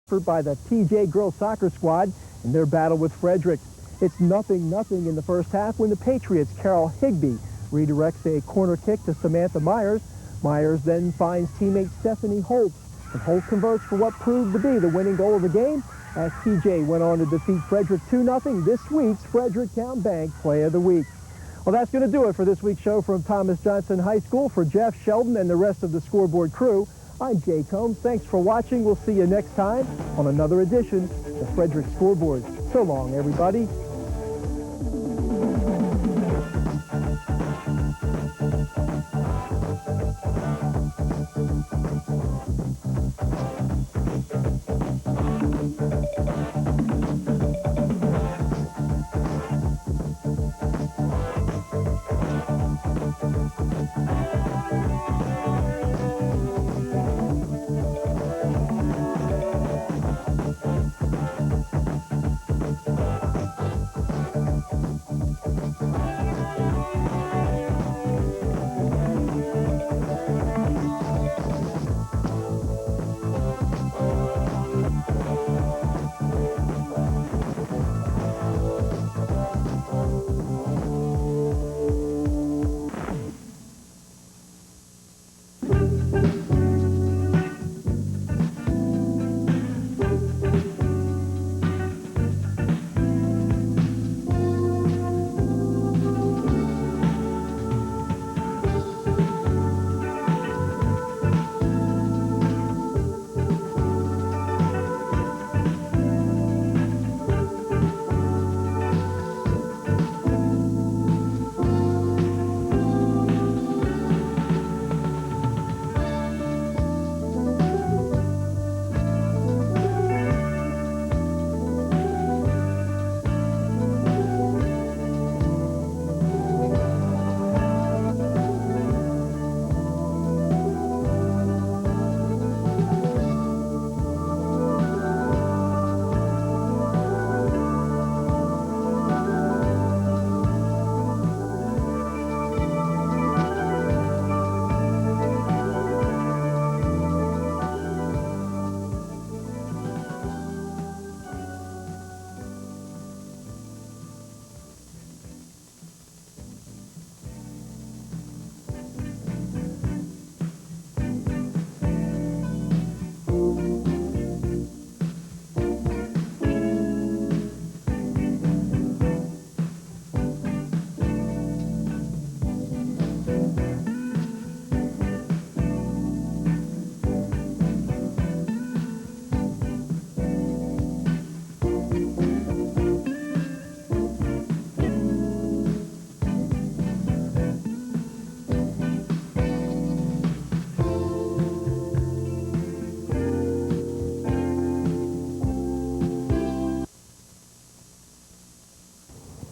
by the TJ girls soccer squad in their battle with Frederick. It's 0-0 in the first half when the Patriots' Carol Higbee redirects a corner kick to Samantha Myers. Myers then finds teammate Stephanie Holt, and Holt converts for what proved to be the winning goal of the game as TJ went on to defeat Frederick 2-0, this week's Fredericktown Bank Play of the Week. Well, that's going to do it for this week's show from Thomas Johnson High School. For Jeff, Sheldon, and the rest of the Scoreboard crew, I'm Jay Combs. Thanks for watching. We'll see you next time on another edition of Frederick Scoreboard. So long, everybody.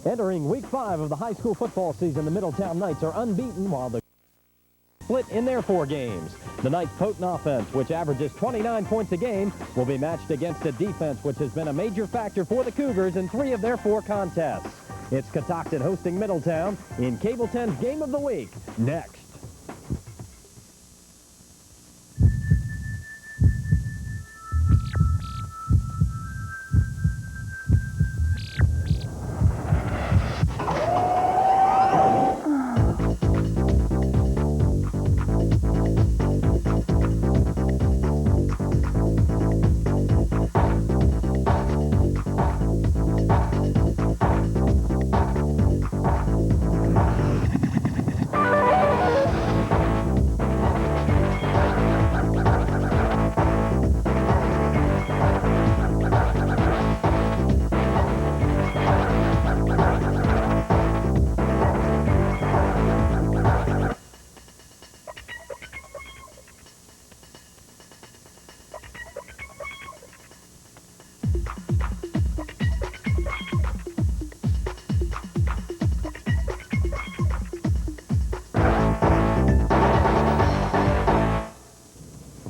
Entering week 5 of the high school football season, the Middletown Knights are unbeaten while the split in their 4 games. The Knights' potent offense, which averages 29 points a game, will be matched against a defense which has been a major factor for the Cougars in 3 of their 4 contests. It's Catoctin hosting Middletown in Cable 10's Game of the Week next.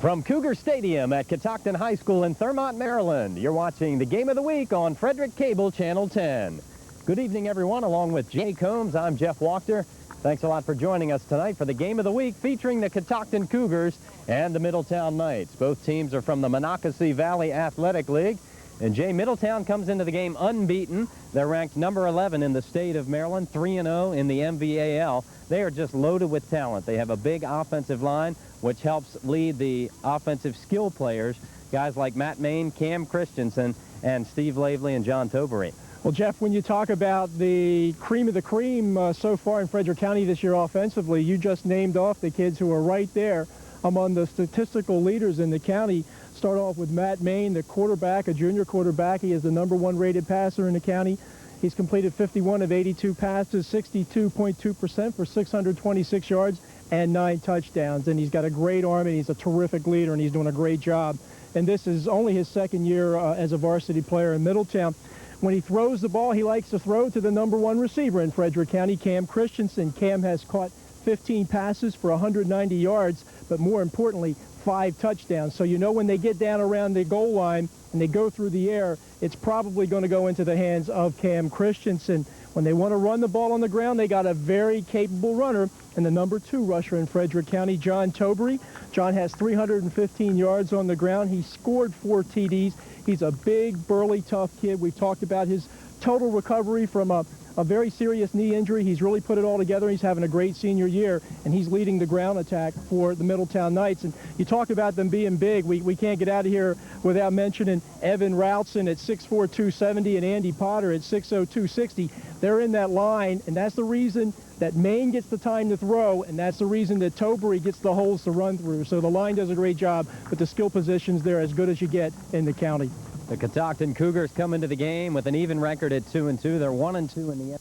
From Cougar Stadium at Catoctin High School in Thurmont, Maryland, you're watching the Game of the Week on Frederick Cable Channel 10. Good evening, everyone. Along with Jay Combs, I'm Jeff Wachter. Thanks a lot for joining us tonight for the Game of the Week featuring the Catoctin Cougars and the Middletown Knights. Both teams are from the Monocacy Valley Athletic League. And Jay, Middletown comes into the game unbeaten. They're ranked number 11 in the state of Maryland, 3-0 in the MVAL. They are just loaded with talent. They have a big offensive line, which helps lead the offensive skill players, guys like Matt Main, Cam Christensen, and Steve Lavely and John Tobery. Well, Jeff, when you talk about the cream of the cream so far in Frederick County this year offensively, you just named off the kids who are right there among the statistical leaders in the county. Start off with Matt Main, the quarterback, a junior quarterback. He is the #1 rated passer in the county. He's completed 51 of 82 passes, 62.2% for 626 yards and 9 touchdowns. And he's got a great arm, and he's a terrific leader, and he's doing a great job. And this is only his second year as a varsity player in Middletown. When he throws the ball, he likes to throw to the #1 receiver in Frederick County, Cam Christensen. Cam has caught 15 passes for 190 yards, but more importantly, 5 touchdowns. So you know when they get down around the goal line and they go through the air, it's probably going to go into the hands of Cam Christensen. When they want to run the ball on the ground, they got a very capable runner and the #2 rusher in Frederick County, John Tobery. John has 315 yards on the ground. He scored 4 TDs. He's a big, burly, tough kid. We've talked about his total recovery from a very serious knee injury. He's really put it all together. He's having a great senior year, and he's leading the ground attack for the Middletown Knights. And you talk about them being big. We can't get out of here without mentioning Evan Routson at 6'4", 270, and Andy Potter at 6'0", 260. They're in that line, and that's the reason that Maine gets the time to throw, and that's the reason that Tobery gets the holes to run through. So the line does a great job, but the skill positions, they're as good as you get in the county. The Catoctin Cougars come into the game with an even record at 2-2. They're 1-2 in the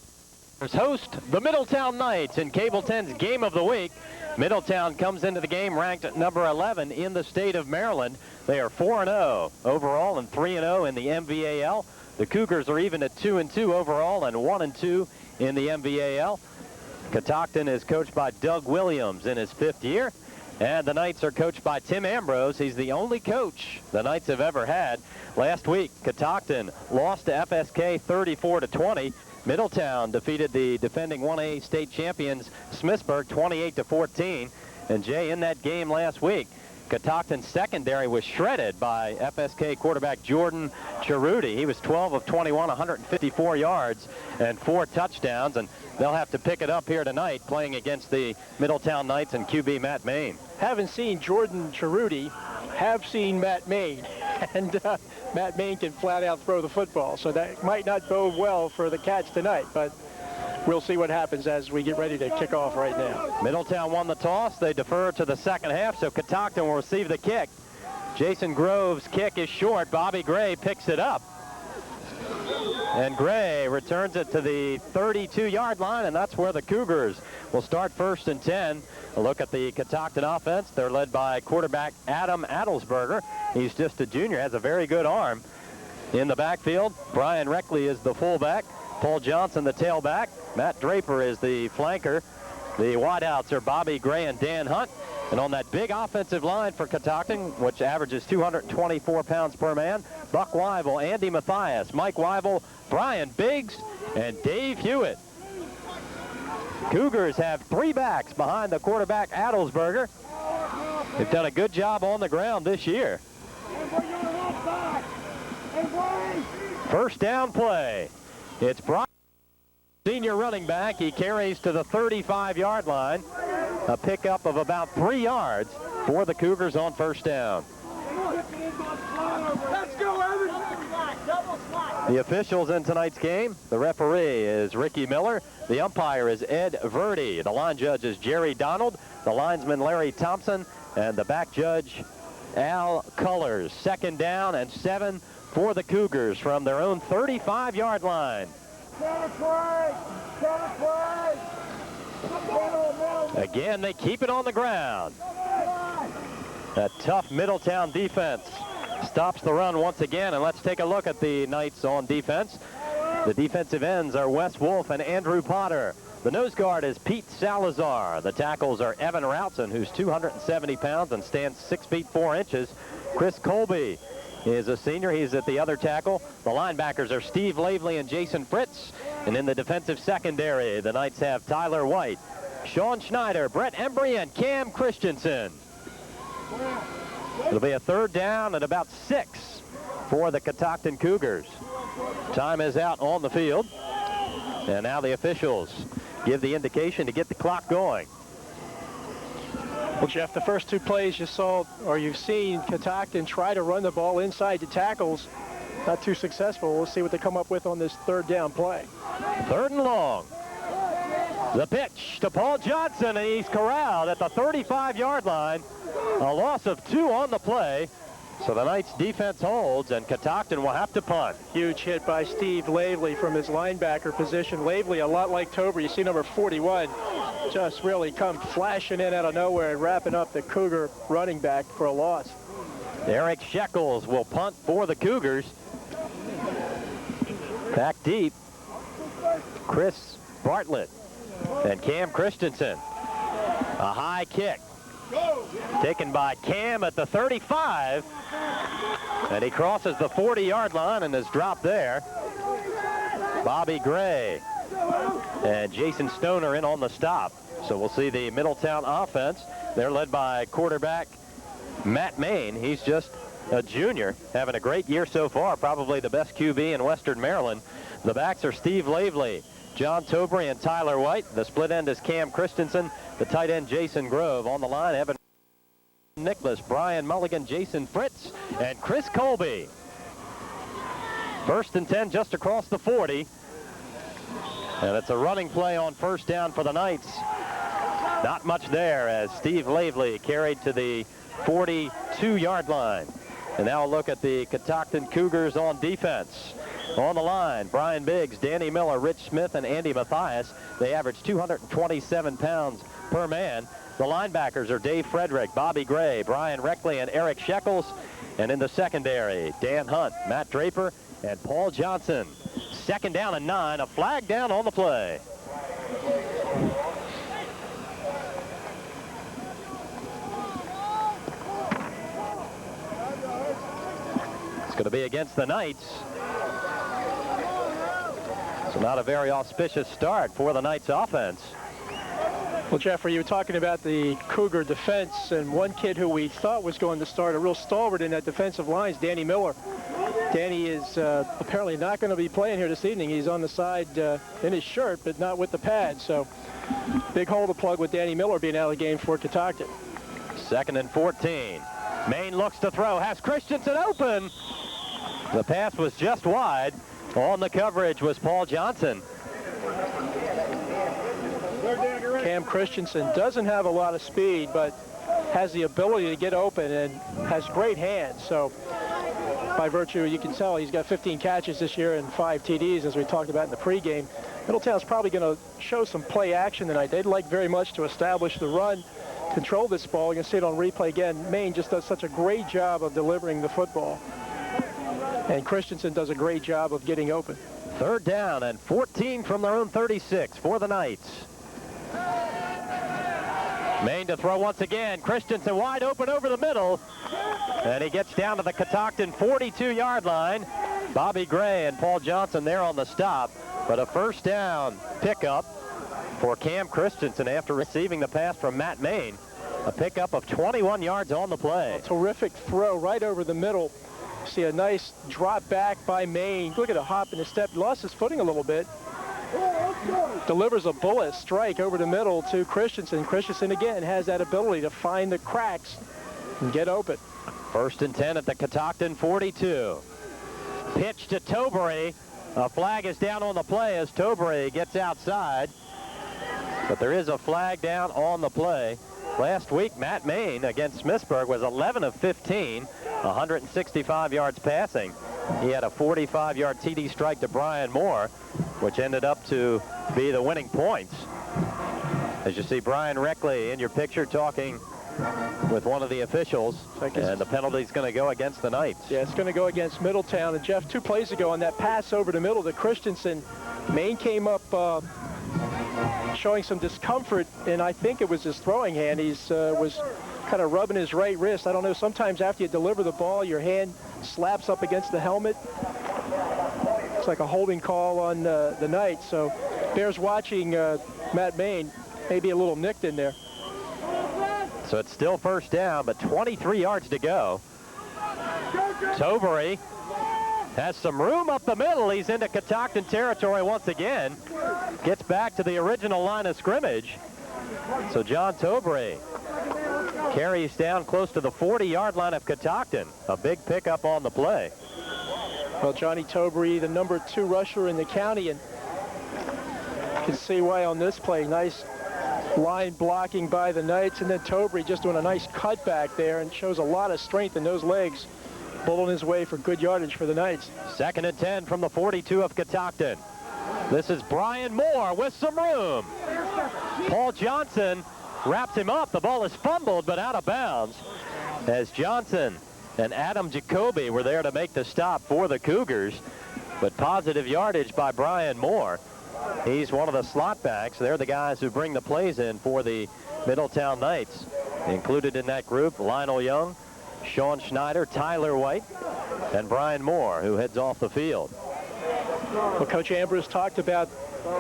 host the Middletown Knights in Cable 10's Game of the Week. Middletown comes into the game ranked at number 11 in the state of Maryland. They are 4-0 overall and 3-0 in the MVAL. The Cougars are even at 2-2 overall and 1-2 in the MVAL. Catoctin is coached by Doug Williams in his 5th year. And the Knights are coached by Tim Ambrose. He's the only coach the Knights have ever had. Last week, Catoctin lost to FSK 34-20. Middletown defeated the defending 1A state champions Smithsburg 28-14. And Jay, in that game last week, Catoctin's secondary was shredded by FSK quarterback Jordan Cerruti. He was 12 of 21, 154 yards and 4 touchdowns. And they'll have to pick it up here tonight playing against the Middletown Knights and QB Matt Main. Haven't seen Jordan Cerruti, have seen Matt Main. And Matt Main can flat out throw the football. So that might not bode well for the Cats tonight, but we'll see what happens as we get ready to kick off right now. Middletown won the toss. They defer to the second half, so Catoctin will receive the kick. Jason Grove's kick is short. Bobby Gray picks it up. And Gray returns it to the 32-yard line, and that's where the Cougars will start 1st and 10. A look at the Catoctin offense. They're led by quarterback Adam Adelsberger. He's just a junior, has a very good arm. In the backfield, Brian Reckley is the fullback. Paul Johnson, the tailback. Matt Draper is the flanker. The wideouts are Bobby Gray and Dan Hunt. And on that big offensive line for Catoctin, which averages 224 pounds per man, Buck Weibel, Andy Mathias, Mike Weibel, Brian Biggs, and Dave Hewitt. Cougars have 3 backs behind the quarterback Adelsberger. They've done a good job on the ground this year. First down play. It's Brian, senior running back. He carries to the 35-yard line. A pickup of about 3 yards for the Cougars on first down. Let's go, Evan! The officials in tonight's game, the referee is Ricky Miller. The umpire is Ed Verdi. The line judge is Jerry Donald. The linesman Larry Thompson. And the back judge Al Cullers. 2nd down and 7 for the Cougars from their own 35-yard line. Again, they keep it on the ground. That tough Middletown defense stops the run once again, and let's take a look at the Knights on defense. The defensive ends are Wes Wolf and Andrew Potter. The nose guard is Pete Salazar. The tackles are Evan Routson, who's 270 pounds and stands 6 feet 4 inches. Chris Colby is a senior. He's at the other tackle. The linebackers are Steve Lavely and Jason Fritz. And in the defensive secondary, the Knights have Tyler White, Sean Schneider, Brett Embry, and Cam Christensen. It'll be a 3rd down and about 6 for the Catoctin Cougars. Time is out on the field. And now the officials give the indication to get the clock going. Well, Jeff, the first 2 plays you saw, or you've seen Catoctin try to run the ball inside the tackles. Not too successful. We'll see what they come up with on this 3rd down play. 3rd and long. The pitch to Paul Johnson, and he's corralled at the 35-yard line. A loss of 2 on the play. So the Knights defense holds, and Catoctin will have to punt. Huge hit by Steve Lavely from his linebacker position. Lavely, a lot like Tober. You see number 41 just really come flashing in out of nowhere and wrapping up the Cougar running back for a loss. Eric Shekels will punt for the Cougars. Back deep, Chris Bartlett and Cam Christensen. A high kick taken by Cam at the 35, and he crosses the 40-yard line and is dropped there. Bobby Gray and Jason Stoner in on the stop. So we'll see the Middletown offense. They're led by quarterback Matt Main. He's just a junior, having a great year so far, probably the best QB in Western Maryland. The backs are Steve Lavely, John Tobry, and Tyler White. The split end is Cam Christensen. The tight end, Jason Grove. On the line, Evan Nicholas, Brian Mulligan, Jason Fritz, and Chris Colby. 1st and 10 just across the 40. And it's a running play on 1st down for the Knights. Not much there as Steve Lavely carried to the 42-yard line. And now a look at the Catoctin Cougars on defense. On the line, Brian Biggs, Danny Miller, Rich Smith, and Andy Mathias. They average 227 pounds per man. The linebackers are Dave Frederick, Bobby Gray, Brian Reckley, and Eric Shekels. And in the secondary, Dan Hunt, Matt Draper, and Paul Johnson. 2nd down and 9, a flag down on the play. It's going to be against the Knights. So not a very auspicious start for the Knights offense. Well, Jeffrey, you were talking about the Cougar defense, and one kid who we thought was going to start a real stalwart in that defensive line is Danny Miller. Danny is apparently not going to be playing here this evening. He's on the side in his shirt, but not with the pad. So big hole to plug with Danny Miller being out of the game for Catoctin. 2nd and 14. Main looks to throw, has Christensen open. The pass was just wide. On the coverage was Paul Johnson. Cam Christensen doesn't have a lot of speed, but has the ability to get open and has great hands. So by virtue, you can tell he's got 15 catches this year and 5 TDs, as we talked about in the pregame. Middletown's probably going to show some play action tonight. They'd like very much to establish the run, control this ball. You're going to see it on replay again. Maine just does such a great job of delivering the football. And Christensen does a great job of getting open. 3rd down and 14 from their own 36 for the Knights. Maine to throw once again. Christensen wide open over the middle. And he gets down to the Catoctin 42-yard line. Bobby Gray and Paul Johnson there on the stop. But a 1st down pickup for Cam Christensen after receiving the pass from Matt Main. A pickup of 21 yards on the play. A terrific throw right over the middle. See a nice drop back by Maine. Look at a hop and a step. Lost his footing a little bit. Delivers a bullet strike over the middle to Christensen. Christensen again has that ability to find the cracks and get open. 1st and 10 at the Catoctin 42. Pitch to Tobry. A flag is down on the play as Tobry gets outside. But there is a flag down on the play. Last week, Matt Main against Smithsburg was 11 of 15, 165 yards passing. He had a 45-yard TD strike to Brian Moore, which ended up to be the winning points. As you see Brian Reckley in your picture talking with one of the officials, and the penalty's going to go against the Knights. Yeah, it's going to go against Middletown. And Jeff, 2 plays ago on that pass over the middle to Christensen, Maine came up showing some discomfort, and I think it was his throwing hand. He's was kind of rubbing his right wrist. I don't know, sometimes after you deliver the ball, your hand slaps up against the helmet. It's like a holding call on the Knights. So Bears watching Matt Main. maybe a little nicked in there. So it's still first down, but 23 yards to go. Tobery has some room up the middle. He's into Catoctin territory once again. Gets back to the original line of scrimmage. So John Tobery carries down close to the 40-yard line of Catoctin. A big pickup on the play. Well, Johnny Tobery, the number 2 rusher in the county, and you can see why on this play. Nice line blocking by the Knights, and then Tobery just doing a nice cutback there, and shows a lot of strength in those legs. Bulling his way for good yardage for the Knights. 2nd and 10 from the 42 of Catoctin. This is Brian Moore with some room. Paul Johnson wraps him up. The ball is fumbled but out of bounds as Johnson and Adam Jacoby were there to make the stop for the Cougars. But positive yardage by Brian Moore. He's one of the slot backs. They're the guys who bring the plays in for the Middletown Knights. Included in that group, Lionel Young, Sean Schneider, Tyler White, and Brian Moore, who heads off the field. Well, Coach Ambrose talked about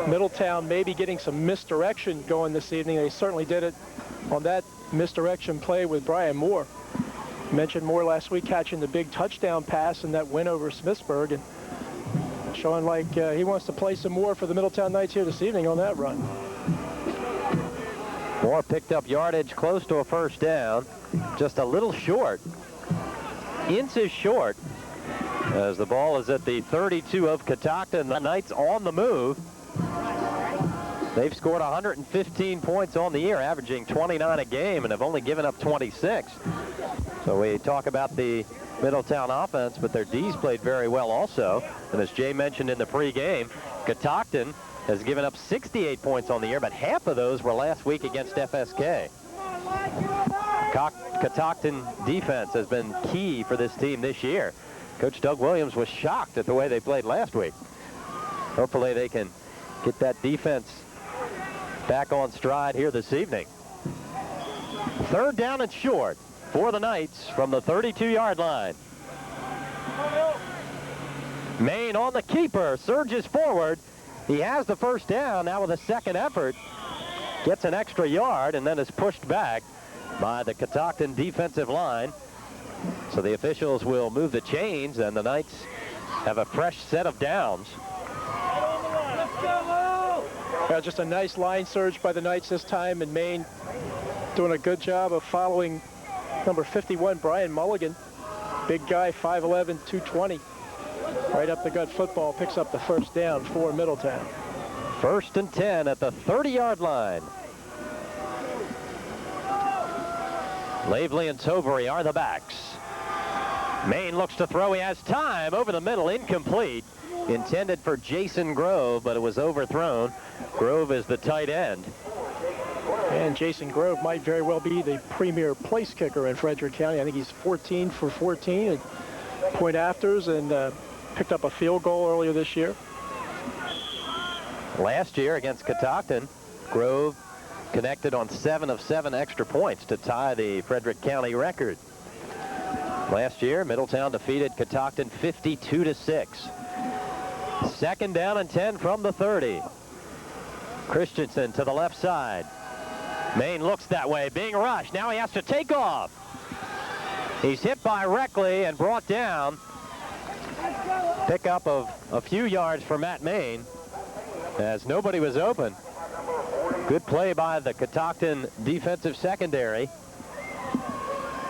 Middletown maybe getting some misdirection going this evening. They certainly did it on that misdirection play with Brian Moore. Mentioned Moore last week catching the big touchdown pass in that win over Smithsburg, and showing like he wants to play some more for the Middletown Knights here this evening on that run. Moore picked up yardage close to a first down, just a little short, inches short, as the ball is at the 32 of Catoctin. The Knights on the move. They've scored 115 points on the year, averaging 29 a game, and have only given up 26. So we talk about the Middletown offense, but their D's played very well also. And as Jay mentioned in the pregame, Catoctin has given up 68 points on the year, but half of those were last week against FSK. Catoctin defense has been key for this team this year. Coach Doug Williams was shocked at the way they played last week. Hopefully they can get that defense back on stride here this evening. 3rd down and short for the Knights from the 32-yard line. Maine on the keeper, surges forward. He has the first down. Now with a second effort, gets an extra yard and then is pushed back by the Catoctin defensive line. So the officials will move the chains, and the Knights have a fresh set of downs. Well, just a nice line surge by the Knights this time, and Maine doing a good job of following number 51, Brian Mulligan. Big guy, 5'11", 220. Right up the gut football, picks up the first down for Middletown. 1st and 10 at the 30-yard line. Lavely and Tobery are the backs. Maine looks to throw. He has time over the middle, incomplete. Intended for Jason Grove, but it was overthrown. Grove is the tight end. And Jason Grove might very well be the premier place kicker in Frederick County. I think he's 14 for 14 at point afters, and picked up a field goal earlier this year. Last year against Catoctin, Grove connected on 7 of 7 extra points to tie the Frederick County record. Last year, Middletown defeated Catoctin 52-6. 2nd down and 10 from the 30. Christensen to the left side. Maine looks that way, being rushed. Now he has to take off. He's hit by Reckley and brought down. Pickup of a few yards for Matt Maine, as nobody was open. Good play by the Catoctin defensive secondary.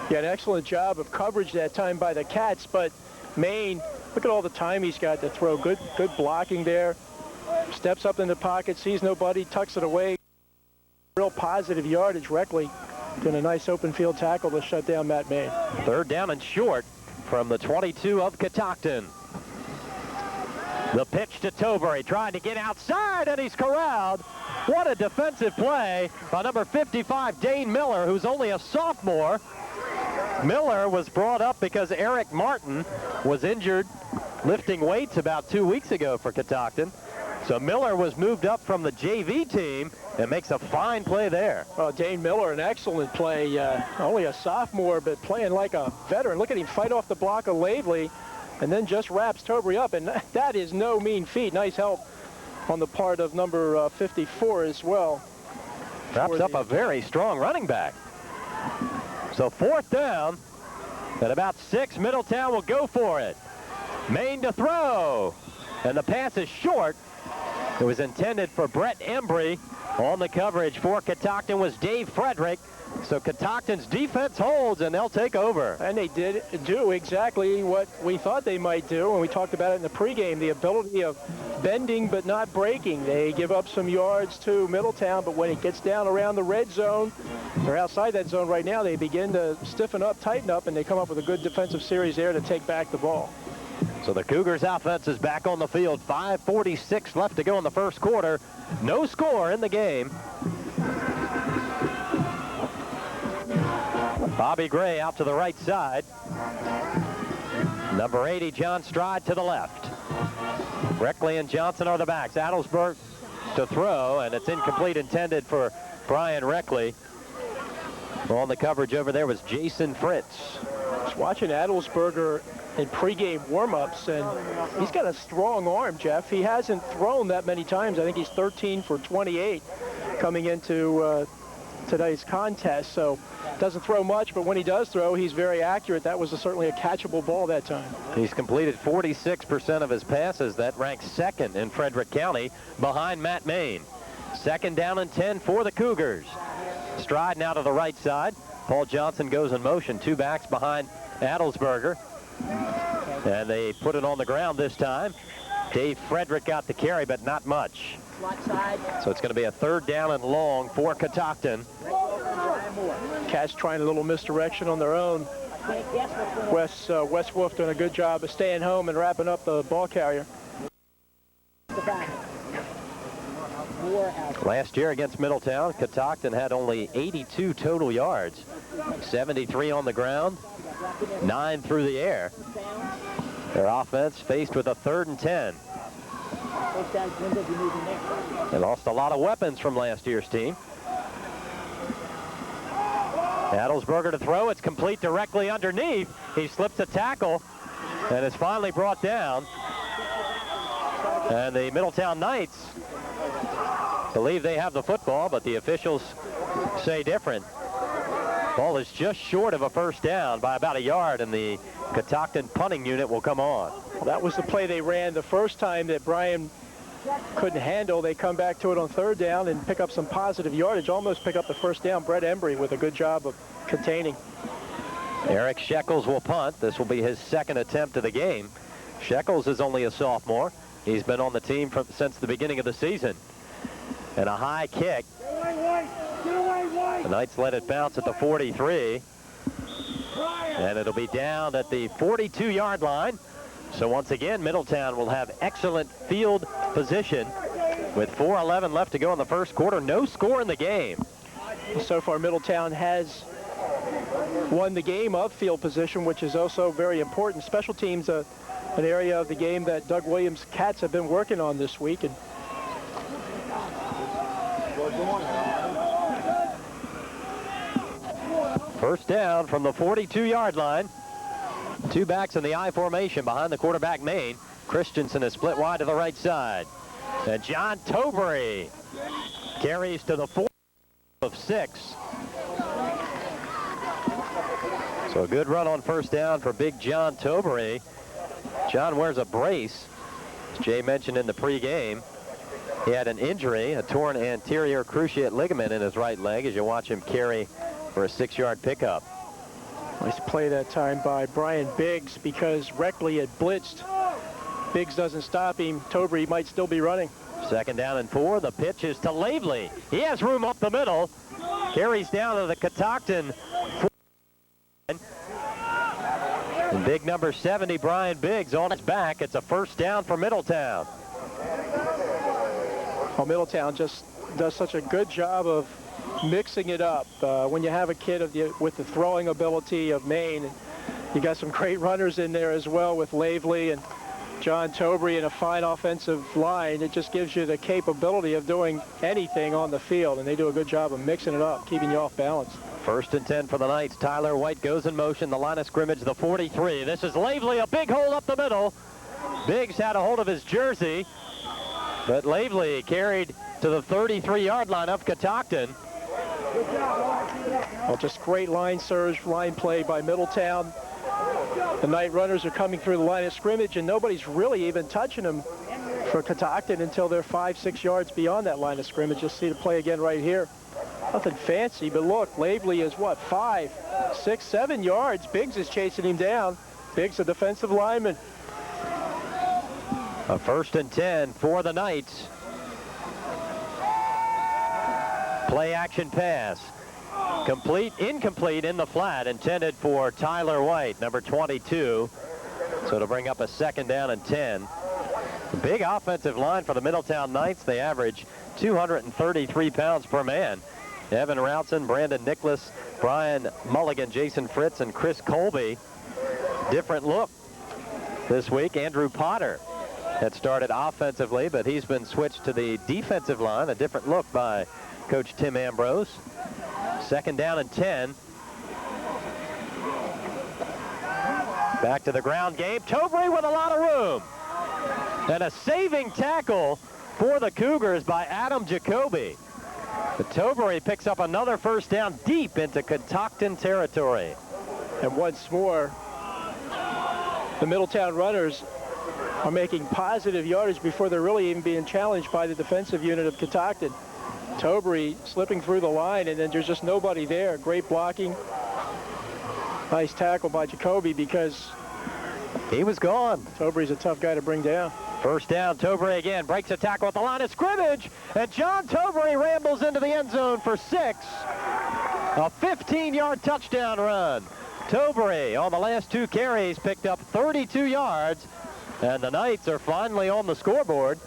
Yeah, an excellent job of coverage that time by the Cats, but Maine, look at all the time he's got to throw. Good blocking there. Steps up in the pocket, sees nobody, tucks it away. Real positive yardage. Reckley doing a nice open field tackle to shut down Matt Maine. 3rd down and short from the 22 of Catoctin. The pitch to Tobery, trying to get outside, and he's corralled. What a defensive play by number 55, Dane Miller, who's only a sophomore. Miller was brought up because Eric Martin was injured lifting weights about 2 weeks ago for Catoctin. So Miller was moved up from the JV team and makes a fine play there. Oh, Dane Miller, an excellent play. Only a sophomore, but playing like a veteran. Look at him fight off the block of Lavely, and then just wraps Tobery up, and that is no mean feat. Nice help on the part of number 54 as well. Wraps up a very strong running back. So 4th down. At about 6, Middletown will go for it. Maine to throw. And the pass is short. It was intended for Brett Embry. On the coverage for Catoctin was Dave Frederick. So Catoctin's defense holds, and they'll take over. And they did do exactly what we thought they might do, and we talked about it in the pregame, the ability of bending but not breaking. They give up some yards to Middletown, but when it gets down around the red zone, they're outside that zone right now, they begin to stiffen up, tighten up, and they come up with a good defensive series there to take back the ball. So the Cougars offense is back on the field. 5:46 left to go in the first quarter. No score in the game. Bobby Gray out to the right side. Number 80, John Stride, to the left. Reckley and Johnson are the backs. Adelsberg to throw, and it's incomplete, intended for Brian Reckley. On the coverage over there was Jason Fritz. Just watching Adelsberger in pregame warm-ups, and he's got a strong arm, Jeff. He hasn't thrown that many times. I think he's 13 for 28 coming into today's contest, so doesn't throw much, but when he does throw, he's very accurate. That was certainly a catchable ball that time. He's completed 46% of his passes. That ranks 2nd in Frederick County behind Matt Maine. 2nd down and 10 for the Cougars. Stride now to the right side. Paul Johnson goes in motion. 2 backs behind Adelsberger. And they put it on the ground this time. Dave Frederick got the carry, but not much. So it's going to be a 3rd down and long for Catoctin. Cats trying a little misdirection on their own. Wes Wolf doing a good job of staying home and wrapping up the ball carrier. Last year against Middletown, Catoctin had only 82 total yards. 73 on the ground, 9 through the air. Their offense faced with a 3rd and 10. They lost a lot of weapons from last year's team. Adelsberger to throw. It's complete directly underneath. He slips a tackle and is finally brought down. And the Middletown Knights believe they have the football, but the officials say different. Ball is just short of a 1st down by about a yard, and the Catoctin punting unit will come on. Well, that was the play they ran the first time that Brian couldn't handle. They come back to it on 3rd down and pick up some positive yardage, almost pick up the 1st down. Brett Embry with a good job of containing. Eric Shekels will punt. This will be his 2nd attempt of the game. Shekels is only a sophomore. He's been on the team since the beginning of the season. And a high kick. The Knights let it bounce at the 43. And it'll be down at the 42-yard line. So once again, Middletown will have excellent field position with 4:11 left to go in the first quarter. No score in the game. So far, Middletown has won the game of field position, which is also very important. Special teams, an area of the game that Doug Williams' Cats have been working on this week. And first down from the 42-yard line. 2 backs in the I formation behind the quarterback, Maine. Christensen is split wide to the right side. And John Tobury carries to the 4 of 6. So a good run on first down for big John Tobury. John wears a brace, as Jay mentioned in the pregame. He had an injury, a torn anterior cruciate ligament in his right leg, as you watch him carry for a 6-yard pickup. Nice play that time by Brian Biggs, because Reckley had blitzed. Biggs doesn't stop him. Tobury might still be running. 2nd down and 4. The pitch is to Lavely. He has room up the middle. Carries down to the Catoctin. And big number 70, Brian Biggs, on his back. It's a 1st down for Middletown. Well, Middletown just does such a good job of mixing it up. When you have a kid with the throwing ability of Maine, you got some great runners in there as well with Lavely and John Tobury and a fine offensive line. It just gives you the capability of doing anything on the field, and they do a good job of mixing it up, keeping you off balance. 1st and 10 for the Knights. Tyler White goes in motion. The line of scrimmage, the 43. This is Lavely, a big hole up the middle. Biggs had a hold of his jersey, but Lavely carried to the 33-yard line of Catoctin. Well, just great line surge, line play by Middletown. The Knight runners are coming through the line of scrimmage, and nobody's really even touching them for Catoctin until they're 5-6 yards beyond that line of scrimmage. You'll see the play again right here. Nothing fancy, but look, Lavely is what, 5, 6, 7 yards. Biggs is chasing him down. Biggs, a defensive lineman. A 1st and 10 for the Knights. Play action pass. Complete, incomplete in the flat, intended for Tyler White, number 22. So to bring up a 2nd down and 10. Big offensive line for the Middletown Knights. They average 233 pounds per man. Evan Routson, Brandon Nicholas, Brian Mulligan, Jason Fritz, and Chris Colby. Different look this week. Andrew Potter had started offensively, but he's been switched to the defensive line. A different look by Coach Tim Ambrose. 2nd down and 10. Back to the ground game. Tobry with a lot of room. And a saving tackle for the Cougars by Adam Jacoby. But Tobry picks up another 1st down deep into Catoctin territory. And once more, the Middletown runners are making positive yardage before they're really even being challenged by the defensive unit of Catoctin. Tobry slipping through the line, and then there's just nobody there. Great blocking. Nice tackle by Jacoby because he was gone. Tobry's a tough guy to bring down. 1st down, Tobry again breaks a tackle at the line of scrimmage, and John Tobry rambles into the end zone for 6. A 15-yard touchdown run. Tobry on the last 2 carries picked up 32 yards, and the Knights are finally on the scoreboard.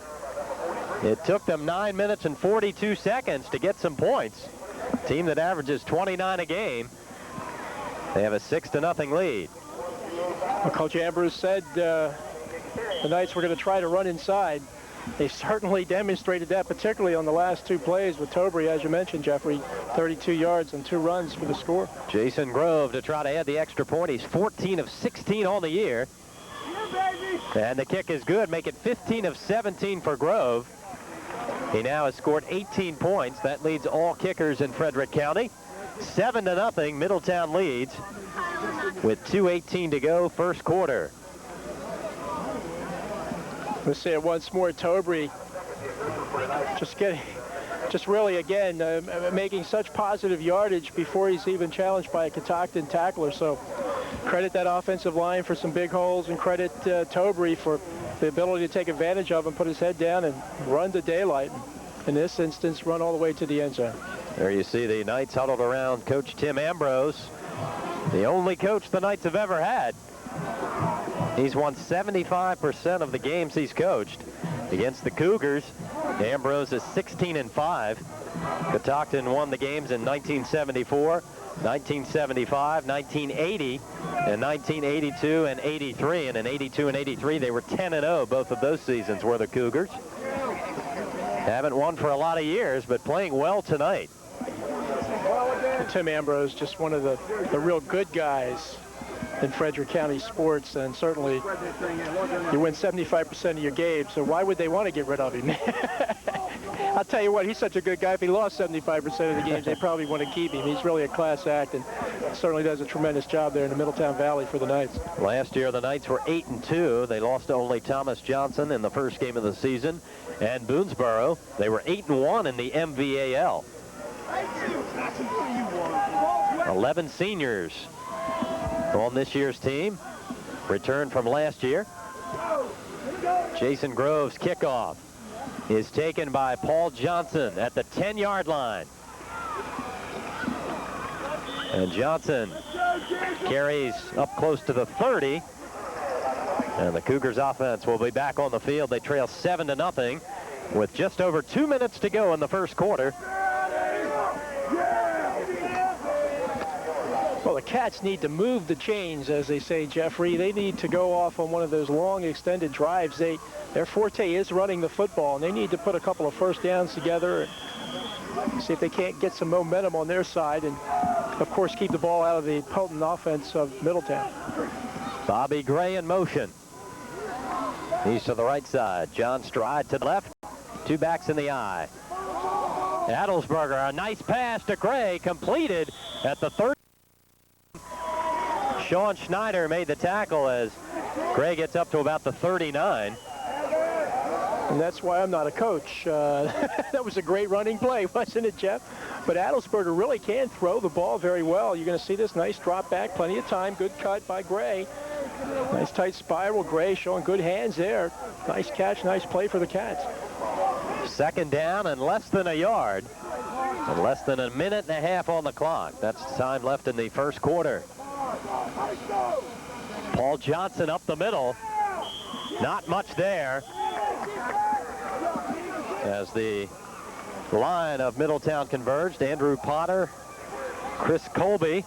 It took them 9 minutes and 42 seconds to get some points. Team that averages 29 a game. They have a 6-0 lead. Well, Coach Ambrose said the Knights were going to try to run inside. They certainly demonstrated that, particularly on the last 2 plays with Tobry, as you mentioned, Jeffrey. 32 yards and 2 runs for the score. Jason Grove to try to add the extra point. He's 14 of 16 on the year. And the kick is good. Make it 15 of 17 for Grove. He now has scored 18 points. That leads all kickers in Frederick County. 7-0. Middletown leads with 2:18 to go, 1st quarter. Let's see it once more. Tobry just really again making such positive yardage before he's even challenged by a Catoctin tackler. So credit that offensive line for some big holes, and credit Tobry for the ability to take advantage of and put his head down and run to daylight. In this instance, run all the way to the end zone. There you see the Knights huddled around Coach Tim Ambrose, the only coach the Knights have ever had. He's won 75% of the games he's coached against the Cougars. Ambrose is 16-5. Catoctin won the games in 1974, 1975, 1980, and 1982 and 83. And in 82 and 83, they were 10-0. Both of those seasons were the Cougars. Haven't won for a lot of years, but playing well tonight. Tim Ambrose, just one of the real good guys in Frederick County sports, and certainly you win 75% of your games, so why would they want to get rid of him? I'll tell you what, he's such a good guy. If he lost 75% of the games, they probably want to keep him. He's really a class act and certainly does a tremendous job there in the Middletown Valley for the Knights. Last year, the Knights were 8-2. They lost to only Thomas Johnson in the 1st game of the season, and Boonesboro. They were 8-1 in the MVAL. 11 seniors on this year's team, returned from last year. Jason Grove's kickoff is taken by Paul Johnson at the 10-yard line. And Johnson carries up close to the 30. And the Cougars offense will be back on the field. They trail 7-0 with just over 2 minutes to go in the 1st quarter. Well, the Cats need to move the chains, as they say, Jeffrey. They need to go off on one of those long extended drives. Their forte is running the football, and they need to put a couple of 1st downs together and see if they can't get some momentum on their side, and of course keep the ball out of the potent offense of Middletown. Bobby Gray in motion. He's to the right side. John Stride to the left. 2 backs in the eye. Adelsberger, a nice pass to Gray, completed at the 30. Sean Schneider made the tackle as Gray gets up to about the 39. And that's why I'm not a coach. That was a great running play, wasn't it, Jeff? But Adelsberger really can throw the ball very well. You're going to see this nice drop back, plenty of time, good cut by Gray. Nice tight spiral. Gray showing good hands there. Nice catch, nice play for the Cats. Second down and less than a yard. And less than a minute and a half on the clock. That's time left in the first quarter. Paul Johnson up the middle. Not much there. As the line of Middletown converged, Andrew Potter, Chris Colby,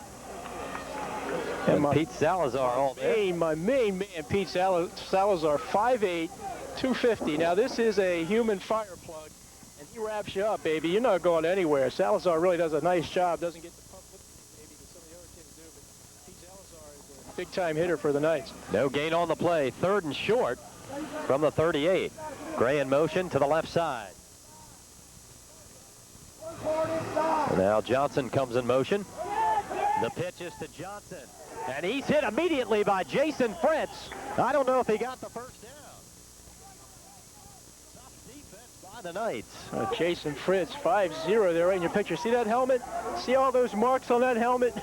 and Pete Salazar all there. My main man, Pete Salazar, 5'8", 250. Now, this is a human fire plug, and he wraps you up, baby. You're not going anywhere. Salazar really does a nice job. Doesn't get the publicity maybe that some of the other kids do, but Pete Salazar is a big-time hitter for the Knights. No gain on the play. Third and short from the 38. Gray in motion to the left side. Now Johnson comes in motion. The pitch is to Johnson. And he's hit immediately by Jason Fritz. I don't know if he got the first down. Tough defense by the Knights. Jason Fritz, 5-0 there right in your picture. See that helmet? See all those marks on that helmet?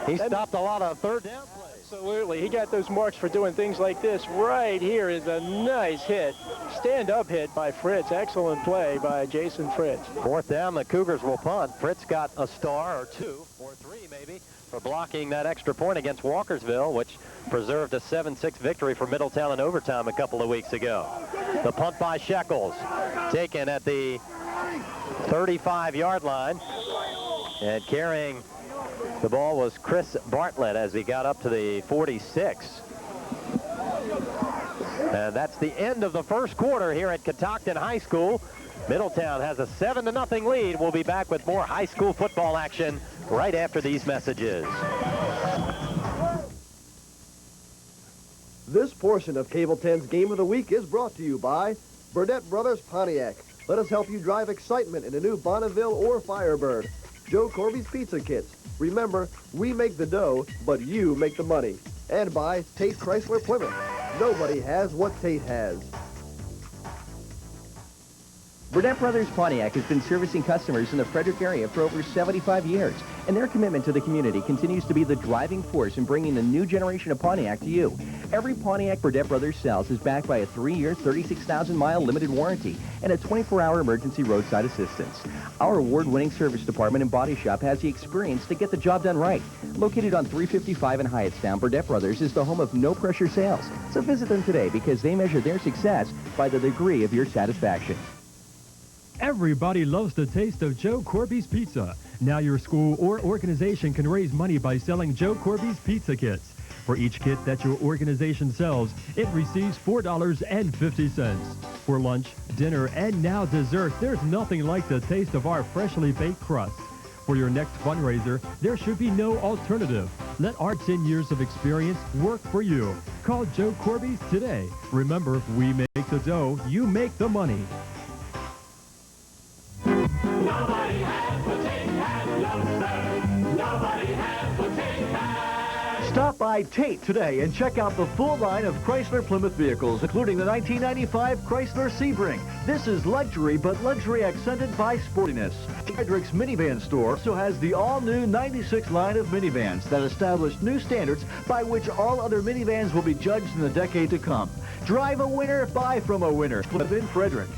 He stopped a lot of third down plays. Absolutely. He got those marks for doing things like this. Right here is a nice hit. Stand-up hit by Fritz. Excellent play by Jason Fritz. Fourth down, the Cougars will punt. Fritz got a star or two, or three maybe, for blocking that extra point against Walkersville, which preserved a 7-6 victory for Middletown in overtime a couple of weeks ago. The punt by Shekels, taken at the 35-yard line, and carrying the ball was Chris Bartlett as he got up to the 46. And that's the end of the first quarter here at Catoctin High School. Middletown has a 7-0 lead. We'll be back with more high school football action right after these messages. This portion of Cable 10's Game of the Week is brought to you by Burdett Brothers Pontiac. Let us help you drive excitement in a new Bonneville or Firebird. Joe Corby's Pizza Kits. Remember, we make the dough, but you make the money. And by Tate Chrysler Plymouth. Nobody has what Tate has. Burdett Brothers Pontiac has been servicing customers in the Frederick area for over 75 years, and their commitment to the community continues to be the driving force in bringing the new generation of Pontiac to you. Every Pontiac Burdett Brothers sells is backed by a 3-year, 36,000-mile limited warranty and a 24-hour emergency roadside assistance. Our award-winning service department and body shop has the experience to get the job done right. Located on 355 in Hyattstown, Burdett Brothers is the home of no-pressure sales. So visit them today because they measure their success by the degree of your satisfaction. Everybody loves the taste of Joe Corby's Pizza. Now your school or organization can raise money by selling Joe Corby's Pizza Kits. For each kit that your organization sells, it receives $4.50. For lunch, dinner, and now dessert, there's nothing like the taste of our freshly baked crust. For your next fundraiser, there should be no alternative. Let our 10 years of experience work for you. Call Joe Corby's today. Remember, we make the dough, you make the money. Nobody has what Tate has, no sir. Nobody has what Tate has. Stop by Tate today and check out the full line of Chrysler Plymouth vehicles, including the 1995 Chrysler Sebring. This is luxury, but luxury accented by sportiness. Frederick's Minivan store also has the all-new 96 line of minivans that establish new standards by which all other minivans will be judged in the decade to come. Drive a winner, buy from a winner. Live in Frederick.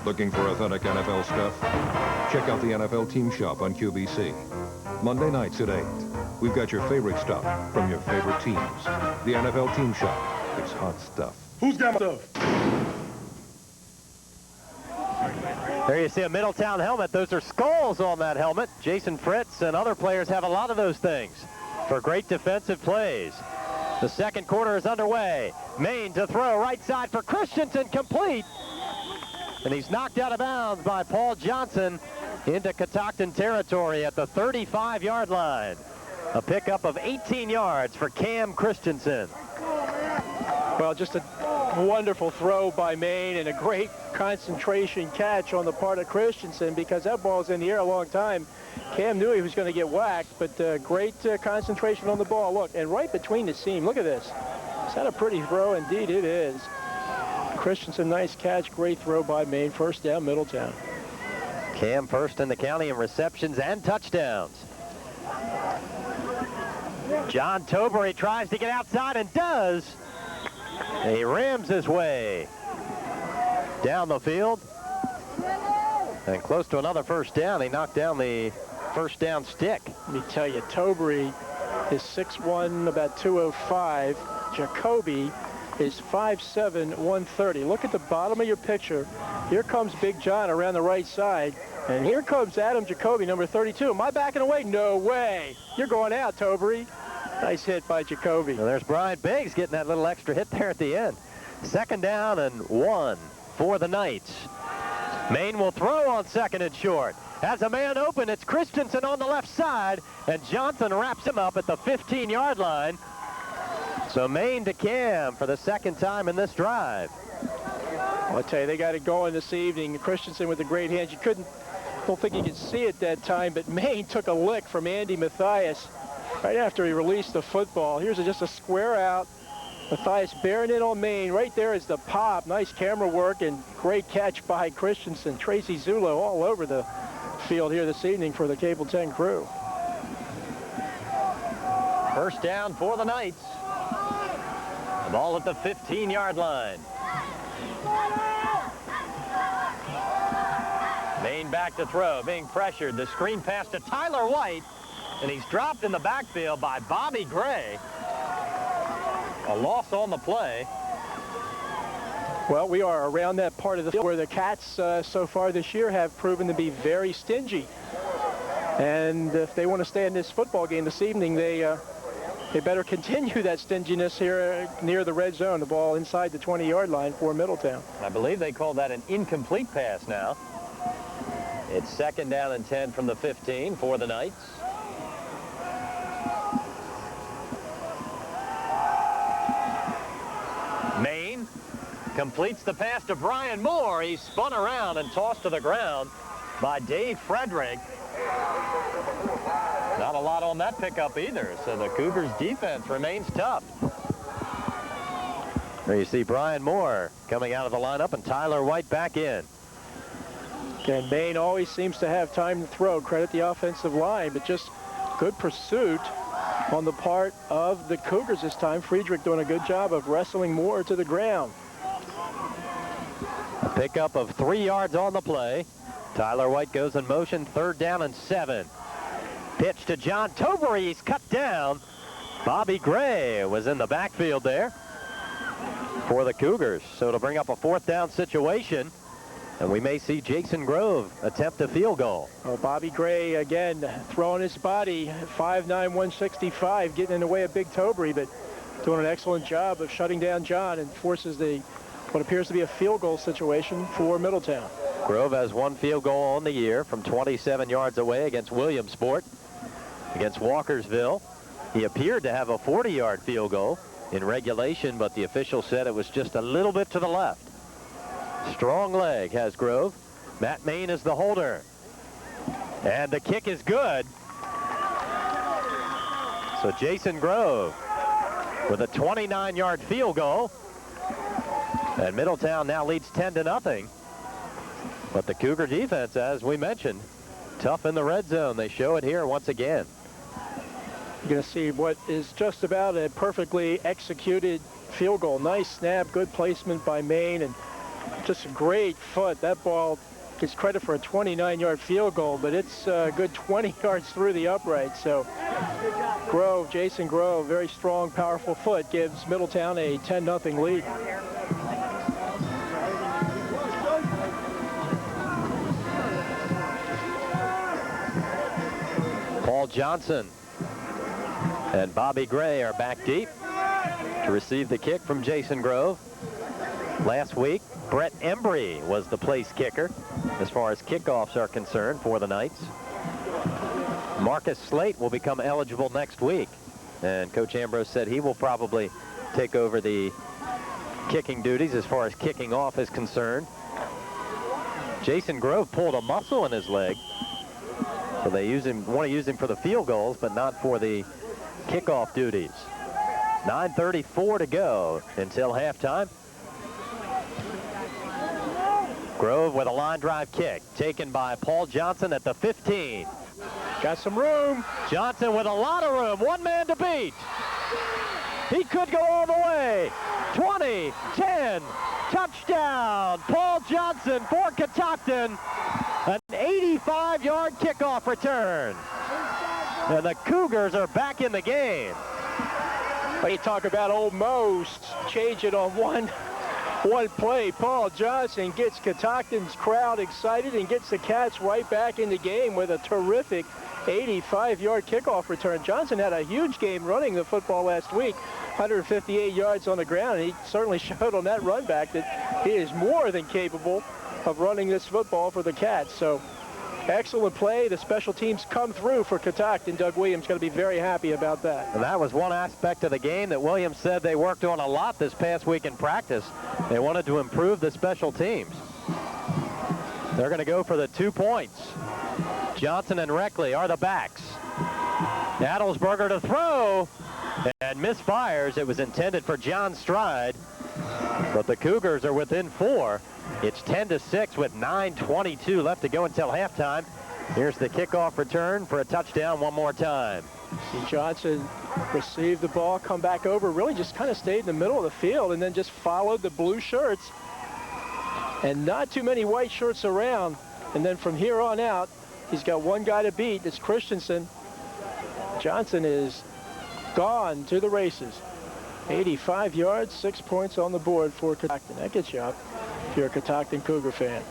Looking for authentic NFL stuff? Check out the NFL Team Shop on QVC. Monday nights at 8. We've got your favorite stuff from your favorite teams. The NFL Team Shop. It's hot stuff. Who's got stuff? There you see a Middletown helmet. Those are skulls on that helmet. Jason Fritz and other players have a lot of those things for great defensive plays. The second quarter is underway. Maine to throw right side for Christensen, complete. And he's knocked out of bounds by Paul Johnson into Catoctin territory at the 35-yard line. A pickup of 18 yards for Cam Christensen. Well, just a wonderful throw by Maine and a great concentration catch on the part of Christensen, because that ball's in the air a long time. Cam knew he was going to get whacked, but great concentration on the ball. Look, and right between the seam. Look at this. Is that a pretty throw? Indeed it is. Christensen, nice catch, great throw by Maine. First down, Middletown. Cam first in the county in receptions and touchdowns. John Tobury tries to get outside and does. He rams his way down the field and close to another first down. He knocked down the first down stick. Let me tell you, Tobury is 6'1", about 205. Jacoby is 5'7", 130. Look at the bottom of your picture. Here comes Big John around the right side. And here comes Adam Jacoby, number 32. Am I backing away? No way. You're going out, Tobury. Nice hit by Jacoby. Well, there's Brian Biggs getting that little extra hit there at the end. Second down and 1 for the Knights. Maine will throw on second and short. Has a man open. It's Christensen on the left side, and Johnson wraps him up at the 15-yard line. So Maine to Cam for the second time in this drive. I'll tell you, they got it going this evening. Christensen with a great hand. You don't think you could see it that time, but Maine took a lick from Andy Mathias right after he released the football. Here's just a square out. Mathias bearing it on Maine. Right there is the pop. Nice camera work and great catch by Christensen. Tracy Zulo all over the field here this evening for the Cable 10 crew. First down for the Knights. The ball at the 15-yard line. Maine back to throw, being pressured. The screen pass to Tyler White, and he's dropped in the backfield by Bobby Gray. A loss on the play. Well, we are around that part of the field where the Cats so far this year have proven to be very stingy. And if they want to stay in this football game this evening, they better continue that stinginess here near the red zone. The ball inside the 20-yard line for Middletown. I believe they call that an incomplete pass now. It's second down and 10 from the 15 for the Knights. Maine completes the pass to Brian Moore. He's spun around and tossed to the ground by Dave Frederick. Not a lot on that pickup either, so the Cougars defense remains tough. There you see Brian Moore coming out of the lineup and Tyler White back in. And Maine always seems to have time to throw. Credit the offensive line, but just good pursuit on the part of the Cougars this time. Friedrich doing a good job of wrestling Moore to the ground. A pickup of 3 yards on the play. Tyler White goes in motion, third down and 7. Pitch to John Tobury. He's cut down. Bobby Gray was in the backfield there for the Cougars. So to bring up a fourth down situation, and we may see Jason Grove attempt a field goal. Well, Bobby Gray, again, throwing his body, 5'9", 165, getting in the way of Big Tobury, but doing an excellent job of shutting down John and forces what appears to be a field goal situation for Middletown. Grove has one field goal on the year from 27 yards away against Williamsport. Against Walkersville, he appeared to have a 40-yard field goal in regulation, but the official said it was just a little bit to the left. Strong leg has Grove. Matt Maine is the holder. And the kick is good. So Jason Grove with a 29-yard field goal. And Middletown now leads 10-0. But the Cougar defense, as we mentioned, tough in the red zone. They show it here once again. You're going to see what is just about a perfectly executed field goal. Nice snap, good placement by Maine, and just a great foot. That ball gets credit for a 29-yard field goal, but it's a good 20 yards through the upright. So Grove, Jason Grove, very strong, powerful foot, gives Middletown a 10-0 lead. Paul Johnson and Bobby Gray are back deep to receive the kick from Jason Grove. Last week, Brett Embry was the place kicker as far as kickoffs are concerned for the Knights. Marcus Slate will become eligible next week, and Coach Ambrose said he will probably take over the kicking duties as far as kicking off is concerned. Jason Grove pulled a muscle in his leg, so they want to use him for the field goals, but not for the kickoff duties. 9:34 to go until halftime. Grove with a line drive kick taken by Paul Johnson at the 15. Got some room. Johnson with a lot of room. One man to beat. He could go all the way. 20, 10, touchdown. Paul Johnson for Catoctin. An 85-yard kickoff return. And the Cougars are back in the game. Well, you talk about old Mo's change it on one play. Paul Johnson gets Catoctin's crowd excited and gets the Cats right back in the game with a terrific 85-yard kickoff return. Johnson had a huge game running the football last week, 158 yards on the ground, and he certainly showed on that run back that he is more than capable of running this football for the Cats. So excellent play. The special teams come through for Catoctin. Doug Williams going to be very happy about that. And that was one aspect of the game that Williams said they worked on a lot this past week in practice. They wanted to improve the special teams. They're going to go for the 2 points. Johnson and Reckley are the backs. Adelsberger to throw and misfires. It was intended for John Stride, but the Cougars are within 4. It's 10-6 with 9:22 left to go until halftime. Here's the kickoff return for a touchdown one more time. See Johnson receive the ball, come back over, really just kind of stayed in the middle of the field and then just followed the blue shirts. And not too many white shirts around. And then from here on out, he's got one guy to beat. It's Christensen. Johnson is gone to the races. 85 yards, 6 points on the board for Catoctin. That gets you up if you're a Catoctin Cougar fan.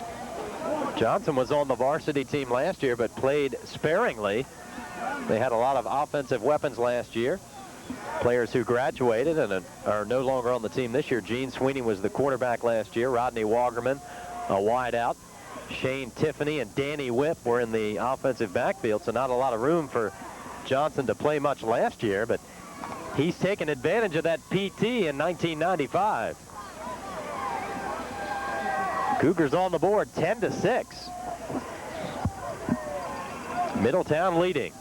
Johnson was on the varsity team last year, but played sparingly. They had a lot of offensive weapons last year. Players who graduated and are no longer on the team this year. Gene Sweeney was the quarterback last year. Rodney Wagerman, a wideout. Shane Tiffany and Danny Whip were in the offensive backfield, so not a lot of room for Johnson to play much last year, but he's taken advantage of that PT in 1995. Cougars on the board, 10-6. Middletown leading.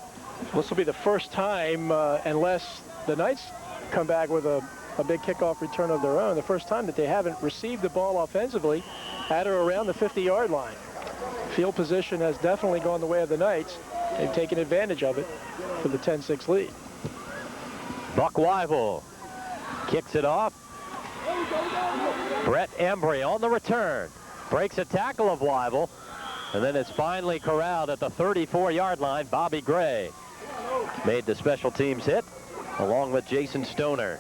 This will be the first time, unless the Knights come back with a big kickoff return of their own, the first time that they haven't received the ball offensively at or around the 50-yard line. Field position has definitely gone the way of the Knights. They've taken advantage of it for the 10-6 lead. Buck Weibel kicks it off. Brett Embry on the return. Breaks a tackle of Weibel. And then it's finally corralled at the 34-yard line. Bobby Gray made the special teams hit along with Jason Stoner.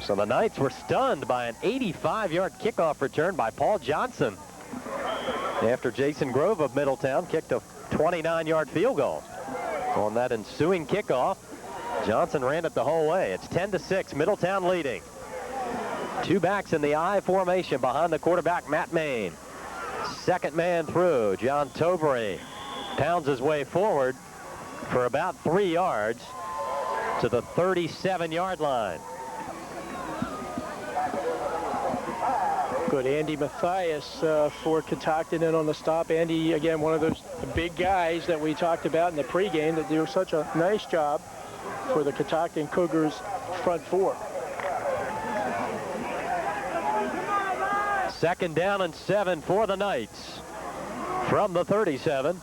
So the Knights were stunned by an 85-yard kickoff return by Paul Johnson after Jason Grove of Middletown kicked a 29-yard field goal. On that ensuing kickoff, Johnson ran it the whole way. It's 10-6, Middletown leading. Two backs in the I formation behind the quarterback, Matt Main. Second man through, John Tobery pounds his way forward for about 3 yards to the 37-yard line. Good, Andy Mathias for Catoctin in on the stop. Andy, again, one of those big guys that we talked about in the pregame that do such a nice job for the Catoctin Cougars front four. Second down and 7 for the Knights from the 37.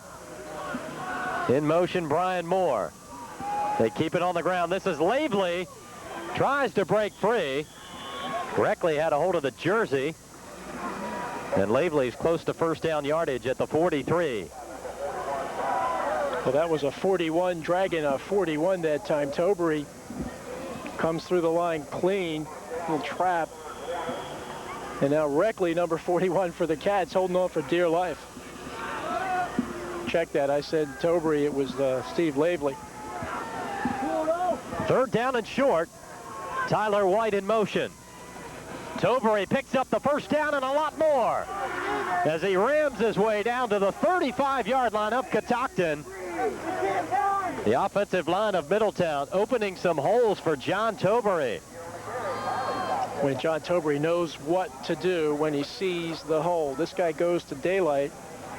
In motion, Brian Moore. They keep it on the ground. This is Lavely. Tries to break free. Reckley had a hold of the jersey. And Lavely's close to first down yardage at the 43. Well, that was a 41, dragging a 41 that time. Tobery comes through the line clean. Little trap. And now Reckley, number 41 for the Cats, holding on for dear life. Check that. I said Tobery. It was Steve Lavely. Third down and short. Tyler White in motion. Tobery picks up the first down and a lot more as he rams his way down to the 35-yard line of Catoctin. The offensive line of Middletown opening some holes for John Tobery. When John Tobery knows what to do when he sees the hole. This guy goes to daylight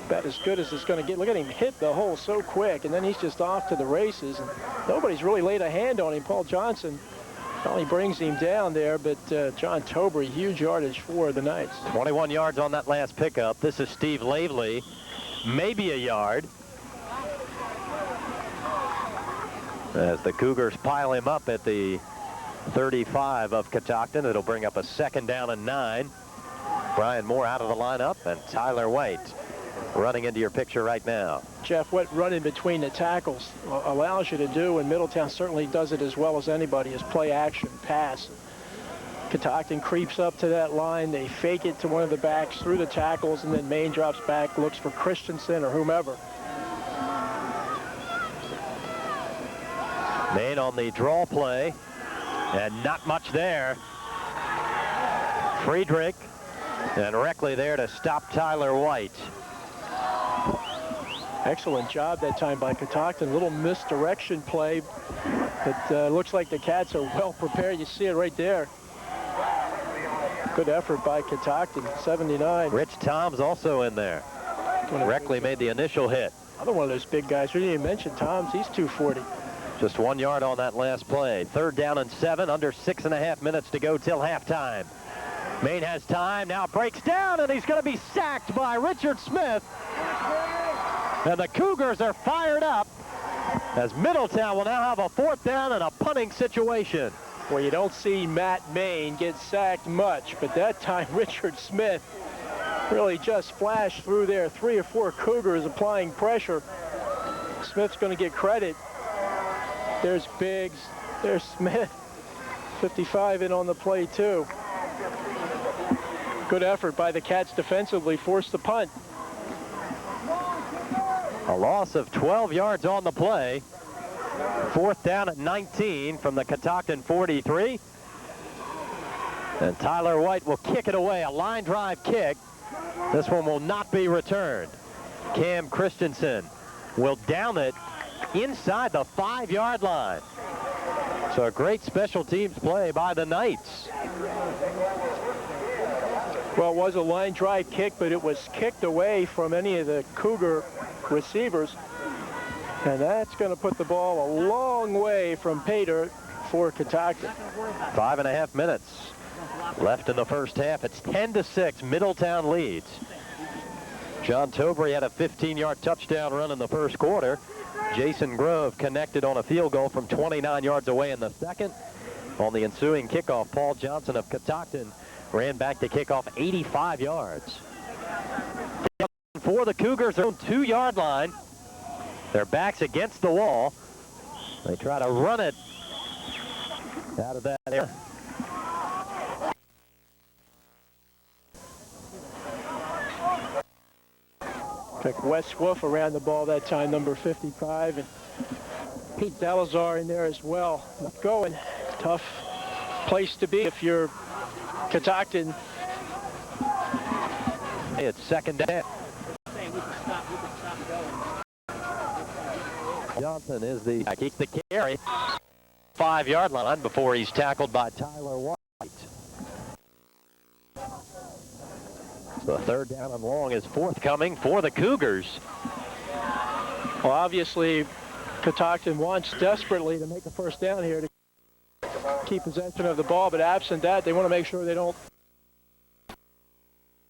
about as good as it's going to get. Look at him hit the hole so quick, and then he's just off to the races. And nobody's really laid a hand on him. Paul Johnson probably brings him down there, but John Tobery, huge yardage for the Knights. 21 yards on that last pickup. This is Steve Lavely, maybe a yard. As the Cougars pile him up at the 35 of Catoctin, it'll bring up a 2nd down and 9. Brian Moore out of the lineup, and Tyler White running into your picture right now. Jeff, what running between the tackles allows you to do, and Middletown certainly does it as well as anybody, is play action, pass. Catoctin creeps up to that line. They fake it to one of the backs through the tackles, and then Maine drops back, looks for Christensen or whomever. Maine on the draw play, and not much there. Friedrich and Reckley there to stop Tyler White. Excellent job that time by Catoctin. Little misdirection play, but looks like the Cats are well prepared. You see it right there. Good effort by Catoctin, 79. Rich Toms also in there. Reckley made the initial hit. Another one of those big guys. We didn't even mention Toms. He's 240. Just 1 yard on that last play. 3rd down and 7, under 6.5 minutes to go till halftime. Maine has time, now breaks down, and he's going to be sacked by Richard Smith. And the Cougars are fired up as Middletown will now have a 4th down and a punting situation. Well, you don't see Matt Maine get sacked much, but that time Richard Smith really just flashed through there. 3 or 4 Cougars applying pressure. Smith's going to get credit. There's Biggs, there's Smith. 55 in on the play too. Good effort by the Cats defensively, forced the punt. A loss of 12 yards on the play. 4th down at 19 from the Catoctin 43. And Tyler White will kick it away, a line drive kick. This one will not be returned. Cam Christensen will down it inside the 5-yard line. So a great special teams play by the Knights. Well, it was a line drive kick, but it was kicked away from any of the Cougar receivers. And that's going to put the ball a long way from Pater for Catoctin. 5.5 minutes left in the first half. It's 10-6. Middletown leads. John Tobery had a 15-yard touchdown run in the first quarter. Jason Grove connected on a field goal from 29 yards away in the second. On the ensuing kickoff, Paul Johnson of Catoctin ran back to kickoff 85 yards. For the Cougars, their own 2-yard line. Their backs against the wall. They try to run it out of that area. Took Wes Wolf around the ball that time, number 55, and Pete Salazar in there as well. Going, tough place to be if you're Catoctin. It's 2nd down. Johnson is the keeps the carry. 5-yard line before he's tackled by Tyler White. So 3rd down and long is forthcoming for the Cougars. Well, obviously, Catoctin wants desperately to make a 1st down here to keep possession of the ball, but absent that, they want to make sure they don't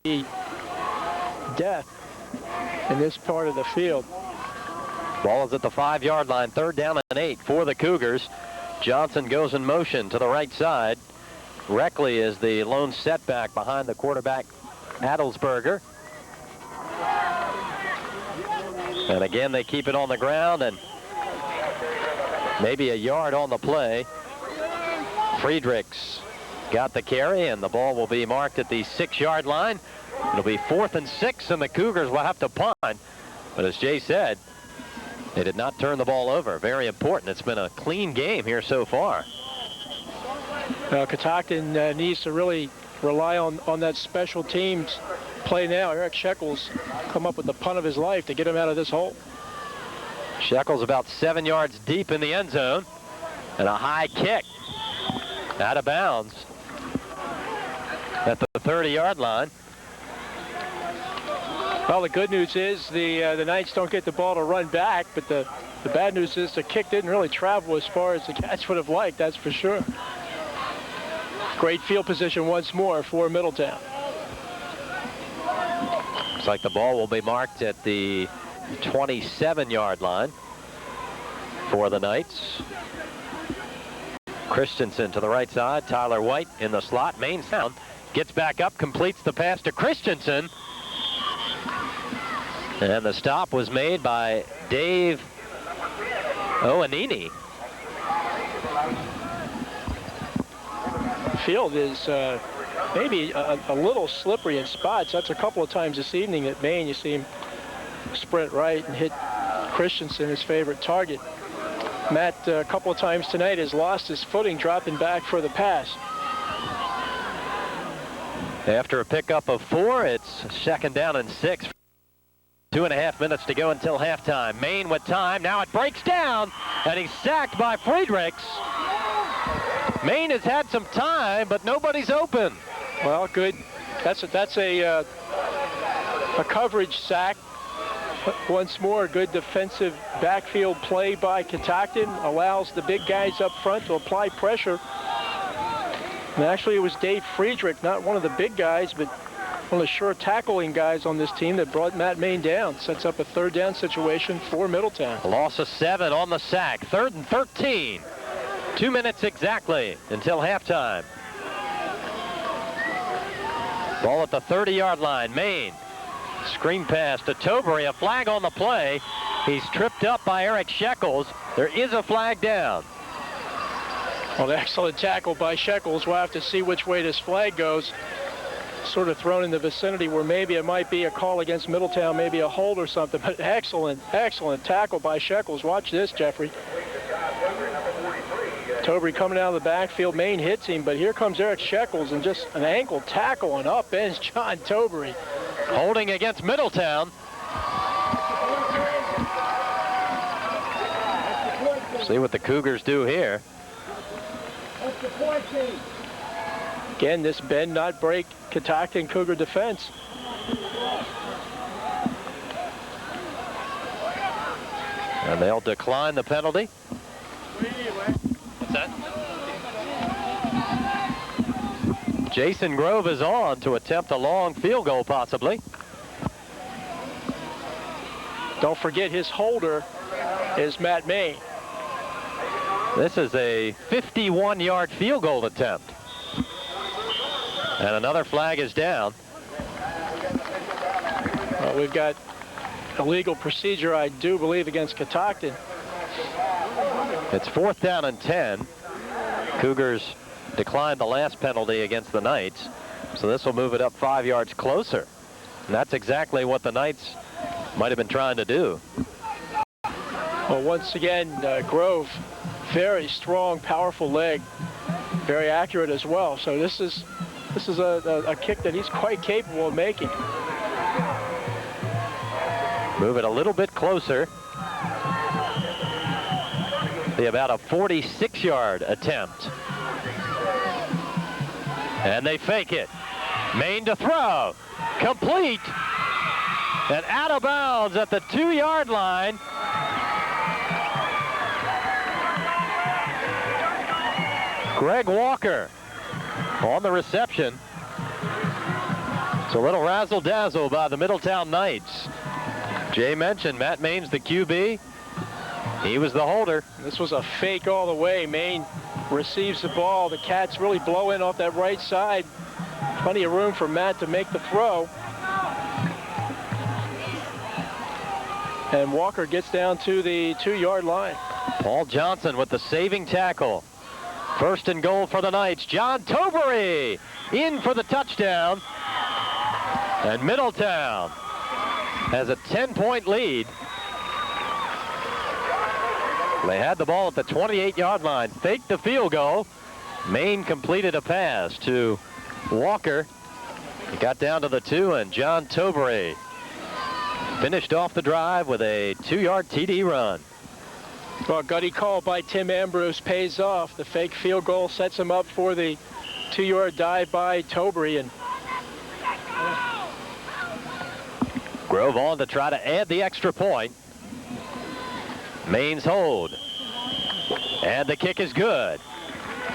be death in this part of the field. Ball is at the 5-yard line. 3rd down and 8 for the Cougars. Johnson goes in motion to the right side. Reckley is the lone setback behind the quarterback, Adelsberger. And again, they keep it on the ground, and maybe a yard on the play. Friedrichs got the carry, and the ball will be marked at the 6-yard line. It'll be 4th and 6, and the Cougars will have to punt. But as Jay said, they did not turn the ball over. Very important. It's been a clean game here so far. Catoctin needs to really rely on that special teams play now. Eric Shekels come up with the punt of his life to get him out of this hole. Shekels about 7 yards deep in the end zone, and a high kick out of bounds at the 30-yard line. Well, the good news is the Knights don't get the ball to run back, but the bad news is the kick didn't really travel as far as the Cats would have liked, that's for sure. Great field position once more for Middletown. Looks like the ball will be marked at the 27-yard line for the Knights. Christensen to the right side, Tyler White in the slot. Main sound gets back up, completes the pass to Christensen. And the stop was made by Dave Oanini. Field is maybe a little slippery in spots. That's a couple of times this evening at Maine. You see him sprint right and hit Christensen, his favorite target. Matt, a couple of times tonight, has lost his footing, dropping back for the pass. After a pickup of 4, it's 2nd down and 6. 2.5 minutes to go until halftime. Maine with time. Now it breaks down, and he's sacked by Friedrichs. Maine has had some time, but nobody's open. Well, good. That's a coverage sack. Once more, good defensive backfield play by Catoctin. Allows the big guys up front to apply pressure. And actually, it was Dave Friedrich, not one of the big guys, but one of the sure tackling guys on this team that brought Matt Maine down. Sets up a 3rd down situation for Middletown. A loss of 7 on the sack. 3rd and 13. 2 minutes exactly until halftime. Ball at the 30-yard line. Maine. Screen pass to Tobury. A flag on the play. He's tripped up by Eric Shekels. There is a flag down. Well, excellent tackle by Shekels. We'll have to see which way this flag goes. Sort of thrown in the vicinity where maybe it might be a call against Middletown, maybe a hold or something. But excellent tackle by Shekels. Watch this, Jeffrey. Tobury coming out of the backfield. Maine hits him, but here comes Eric Shekels and just an ankle tackle, and up ends John Tobury. Holding against Middletown. See what the Cougars do here. Again, this bend not break Catoctin Cougar defense. And they'll decline the penalty. What's that? Jason Grove is on to attempt a long field goal, possibly. Don't forget his holder is Matt Maine. This is a 51-yard field goal attempt. And another flag is down. Well, we've got a legal procedure, I do believe, against Catoctin. It's 4th down and 10. Cougars declined the last penalty against the Knights, so this will move it up 5 yards closer. And that's exactly what the Knights might have been trying to do. Well, once again, Grove, very strong, powerful leg, very accurate as well. So this is a kick that he's quite capable of making. Move it a little bit closer. Be about a 46-yard attempt. And they fake it. Maine to throw. Complete. And out of bounds at the 2-yard line. Greg Walker on the reception. It's a little razzle-dazzle by the Middletown Knights. Jay mentioned Matt Maine's the QB. He was the holder. This was a fake all the way. Maine receives the ball. The Cats really blow in off that right side. Plenty of room for Matt to make the throw. And Walker gets down to the 2-yard line. Paul Johnson with the saving tackle. 1st and goal for the Knights. John Tobury in for the touchdown. And Middletown has a 10-point lead. They had the ball at the 28-yard line, faked the field goal, Maine completed a pass to Walker. He got down to the 2, and John Tobre finished off the drive with a 2-yard TD run. Well, gutty call by Tim Ambrose pays off. The fake field goal sets him up for the 2-yard dive by Tobre, and Grove on to try to add the extra point. Maine's hold, and the kick is good.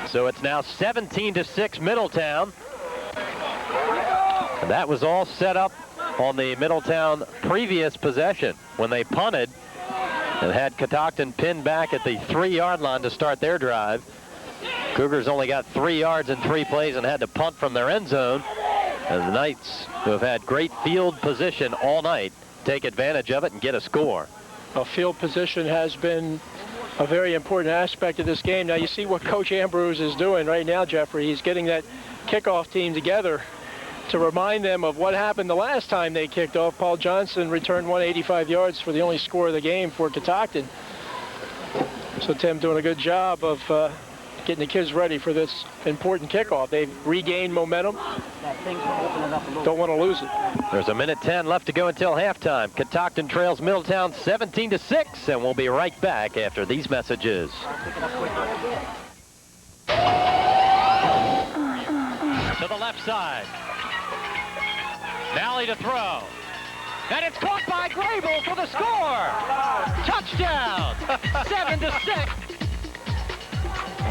So it's now 17-6 Middletown. And that was all set up on the Middletown previous possession when they punted and had Catoctin pinned back at the 3-yard line to start their drive. Cougars only got 3 yards in 3 plays and had to punt from their end zone. And the Knights, who have had great field position all night, take advantage of it and get a score. Well, field position has been a very important aspect of this game. Now you see what Coach Ambrose is doing right now, Jeffrey. He's getting that kickoff team together to remind them of what happened the last time they kicked off. Paul Johnson returned 185 yards for the only score of the game for Catoctin. So Tim doing a good job of getting the kids ready for this important kickoff. They've regained momentum. Don't want to lose it. There's 1:10 left to go until halftime. Catoctin trails Middletown 17-6, and we'll be right back after these messages. To the left side. Nally to throw. And it's caught by Grable for the score. Touchdown. 7-6.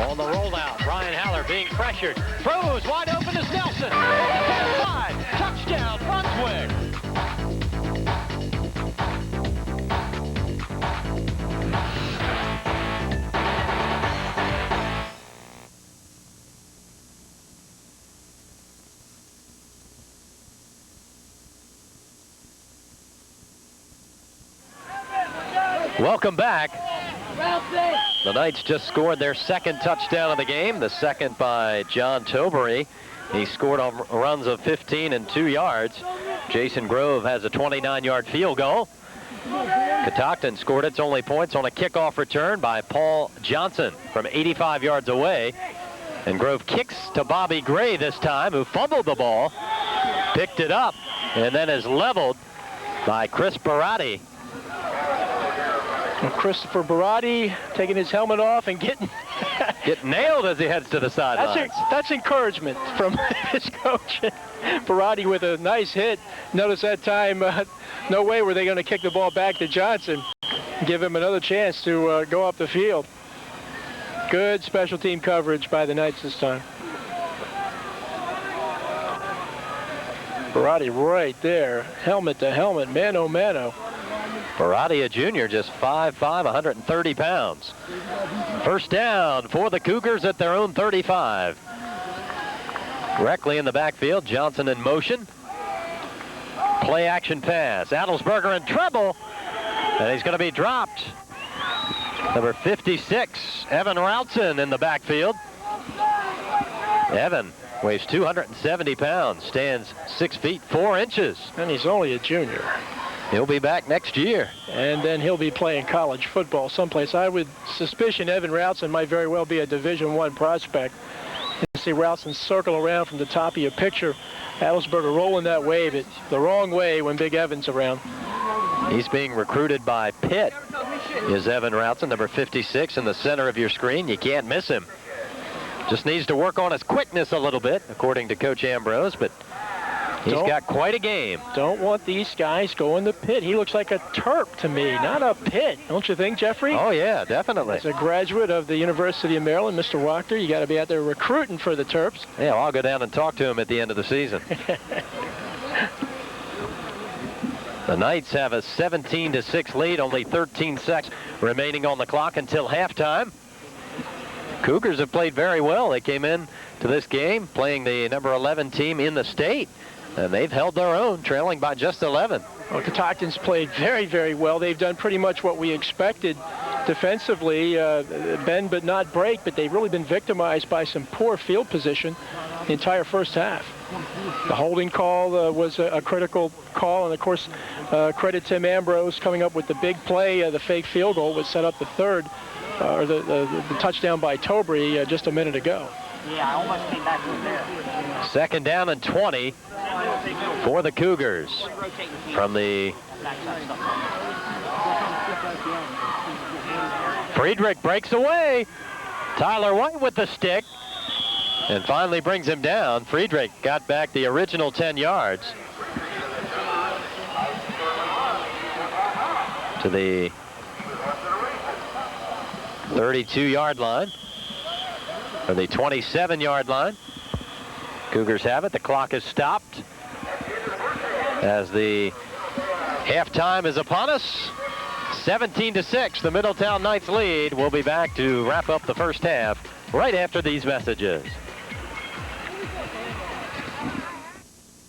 On the rollout, Ryan Haller being pressured. Throws wide open is Nelson. At the 10-5. Touchdown, Brunswick. Welcome back. The Knights just scored their second touchdown of the game, the second by John Tobre. He scored on runs of 15 and 2 yards. Jason Grove has a 29-yard field goal. Catoctin scored its only points on a kickoff return by Paul Johnson from 85 yards away. And Grove kicks to Bobby Gray this time, who fumbled the ball, picked it up, and then is leveled by Chris Baratti. Christopher Baratti taking his helmet off and getting nailed as he heads to the sidelines. That's encouragement from his coach. Baratti with a nice hit. Notice that time, no way were they going to kick the ball back to Johnson. Give him another chance to go up the field. Good special team coverage by the Knights this time. Baratti right there, helmet to helmet, mano mano. Baratti, a junior, just 5'5", 130 pounds. First down for the Cougars at their own 35. Directly in the backfield, Johnson in motion. Play action pass. Adelsberger in trouble, and he's going to be dropped. Number 56, Evan Routson in the backfield. Evan weighs 270 pounds, stands 6 feet 4 inches. And he's only a junior. He'll be back next year. And then he'll be playing college football someplace. I would suspicion Evan Routson might very well be a Division I prospect. You see Routson circle around from the top of your picture. Adelsberger rolling that way, but the wrong way when Big Evan's around. He's being recruited by Pitt, is Evan Routson, number 56 in the center of your screen. You can't miss him. Just needs to work on his quickness a little bit, according to Coach Ambrose, but he's got quite a game. Don't want these guys going to Pitt. He looks like a Terp to me, not a Pitt. Don't you think, Jeffrey? Oh, yeah, definitely. As a graduate of the University of Maryland, Mr. Wachter, you got to be out there recruiting for the Terps. Yeah, well, I'll go down and talk to him at the end of the season. The Knights have a 17-6 lead, only 13 seconds remaining on the clock until halftime. Cougars have played very well. They came in to this game playing the number 11 team in the state, and they've held their own, trailing by just 11. Well, Catoctin's played very, very well. They've done pretty much what we expected defensively, bend but not break, but they've really been victimized by some poor field position the entire first half. The holding call was a critical call, and of course, credit Tim Ambrose coming up with the big play, the fake field goal, which set up the third, or the touchdown by Tobre just a minute ago. Yeah, I almost came back from there. 2nd down and 20 for the Cougars from the Friedrich breaks away. Tyler White with the stick and finally brings him down. Friedrich got back the original 10 yards to the 32-yard line, or the 27-yard line. Cougars have it. The clock is stopped as the halftime is upon us. 17-6, the Middletown Knights lead. We'll be back to wrap up the first half right after these messages.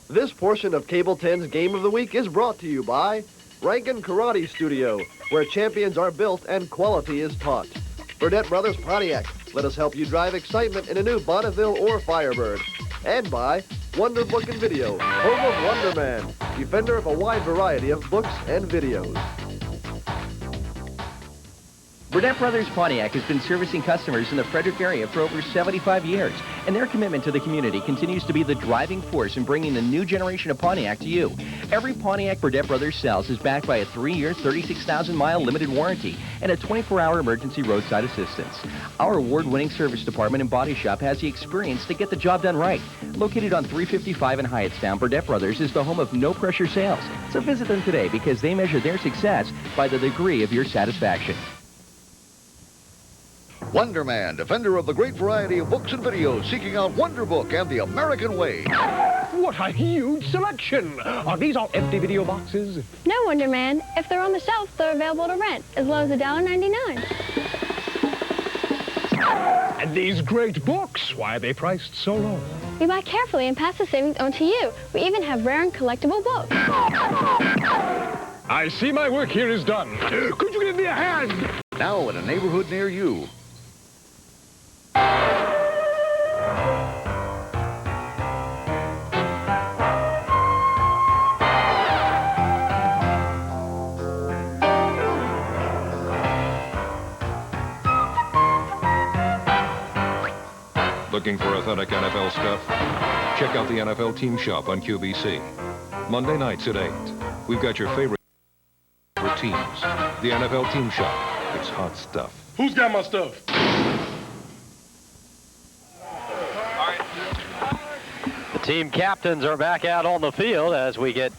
This portion of Cable 10's Game of the Week is brought to you by Rankin Karate Studio, where champions are built and quality is taught. Burdett Brothers Pontiac, let us help you drive excitement in a new Bonneville or Firebird. And by Wonder Book and Video, home of Wonder Man, defender of a wide variety of books and videos. Burdett Brothers Pontiac has been servicing customers in the Frederick area for over 75 years, and their commitment to the community continues to be the driving force in bringing the new generation of Pontiac to you. Every Pontiac Burdett Brothers sells is backed by a 3-year, 36,000-mile limited warranty and a 24-hour emergency roadside assistance. Our award-winning service department and body shop has the experience to get the job done right. Located on 355 in Hyattstown, Burdett Brothers is the home of no-pressure sales. So visit them today because they measure their success by the degree of your satisfaction. Wonder Man, defender of the great variety of books and videos, seeking out Wonder Book and the American Way. What a huge selection! Are these all empty video boxes? No, Wonder Man. If they're on the shelf, they're available to rent, as low as $1.99. And these great books, why are they priced so low? We buy carefully and pass the savings on to you. We even have rare and collectible books. I see my work here is done. Could you give me a hand? Now in a neighborhood near you. Looking for authentic NFL stuff? Check out the NFL Team Shop on QVC. Monday nights at 8. We've got your favorite teams. The NFL Team Shop. It's hot stuff. Who's got my stuff? The team captains are back out on the field as we get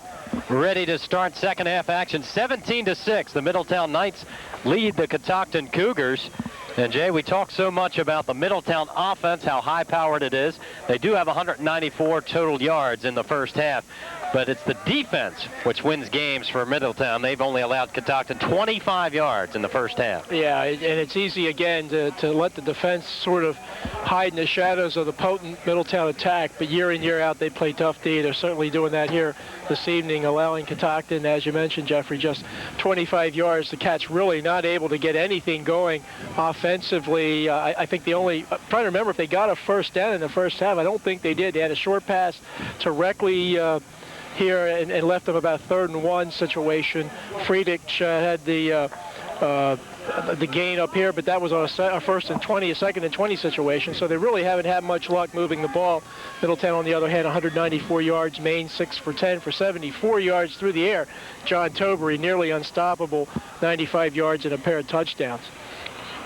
ready to start second half action. 17-6, the Middletown Knights lead the Catoctin Cougars. And Jay, we talk so much about the Middletown offense, how high-powered it is. They do have 194 total yards in the first half, but it's the defense which wins games for Middletown. They've only allowed Catoctin 25 yards in the first half. Yeah, and it's easy, again, to let the defense sort of hide in the shadows of the potent Middletown attack, but year in, year out, they play tough D. They're certainly doing that here this evening, allowing Catoctin, as you mentioned, Jeffrey, just 25 yards. The Cats really not able to get anything going offensively. I think I'm trying to remember if they got a first down in the first half. I don't think they did. They had a short pass to Reckley here and left them about 3rd and 1 situation. Friedrich had the gain up here, but that was on a 1st and 20, a 2nd and 20 situation. So they really haven't had much luck moving the ball. Middletown, on the other hand, 194 yards. Maine 6 for 10 for 74 yards through the air. John Tobery, nearly unstoppable, 95 yards and a pair of touchdowns.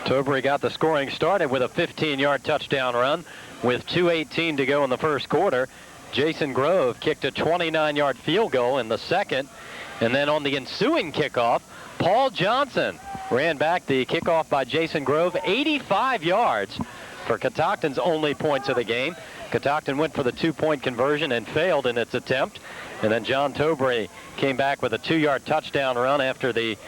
Tobery got the scoring started with a 15-yard touchdown run with 2:18 to go in the first quarter. Jason Grove kicked a 29-yard field goal in the second. And then on the ensuing kickoff, Paul Johnson ran back the kickoff by Jason Grove, 85 yards for Catoctin's only points of the game. Catoctin went for the 2-point conversion and failed in its attempt. And then John Tobery came back with a 2-yard touchdown run after the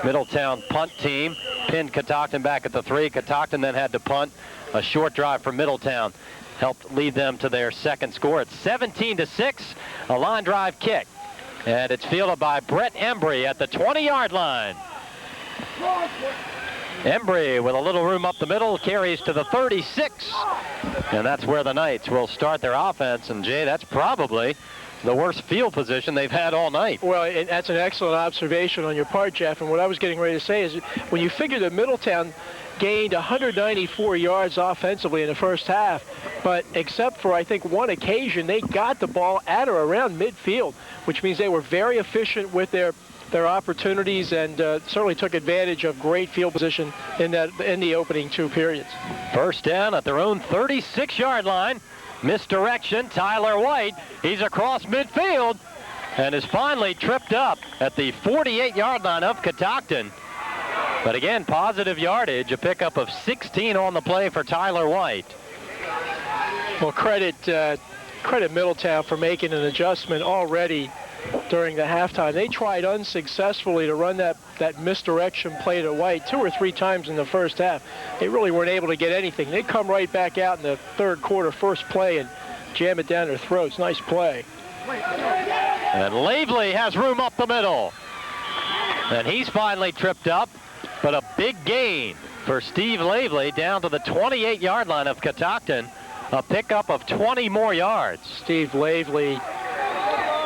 Middletown punt team pinned Catoctin back at the 3. Catoctin then had to punt. A short drive for Middletown helped lead them to their second score. It's 17-6, a line drive kick. And it's fielded by Brett Embry at the 20-yard line. Embry with a little room up the middle carries to the 36. And that's where the Knights will start their offense. And Jay, that's probably the worst field position they've had all night. Well, and that's an excellent observation on your part, Jeff. And what I was getting ready to say is when you figure that Middletown gained 194 yards offensively in the first half, but except for, I think, one occasion, they got the ball at or around midfield, which means they were very efficient with their opportunities and certainly took advantage of great field position in the opening 2 periods. First down at their own 36-yard line. Misdirection, Tyler White. He's across midfield and is finally tripped up at the 48-yard line of Catoctin. But again, positive yardage, a pickup of 16 on the play for Tyler White. Well, credit Middletown for making an adjustment already during the halftime. They tried unsuccessfully to run that misdirection play to White 2 or 3 times in the first half. They really weren't able to get anything. They come right back out in the third quarter, first play, and jam it down their throats. Nice play. And Lavely has room up the middle. And he's finally tripped up, but a big gain for Steve Lavely down to the 28-yard line of Catoctin. A pickup of 20 more yards. Steve Lavely,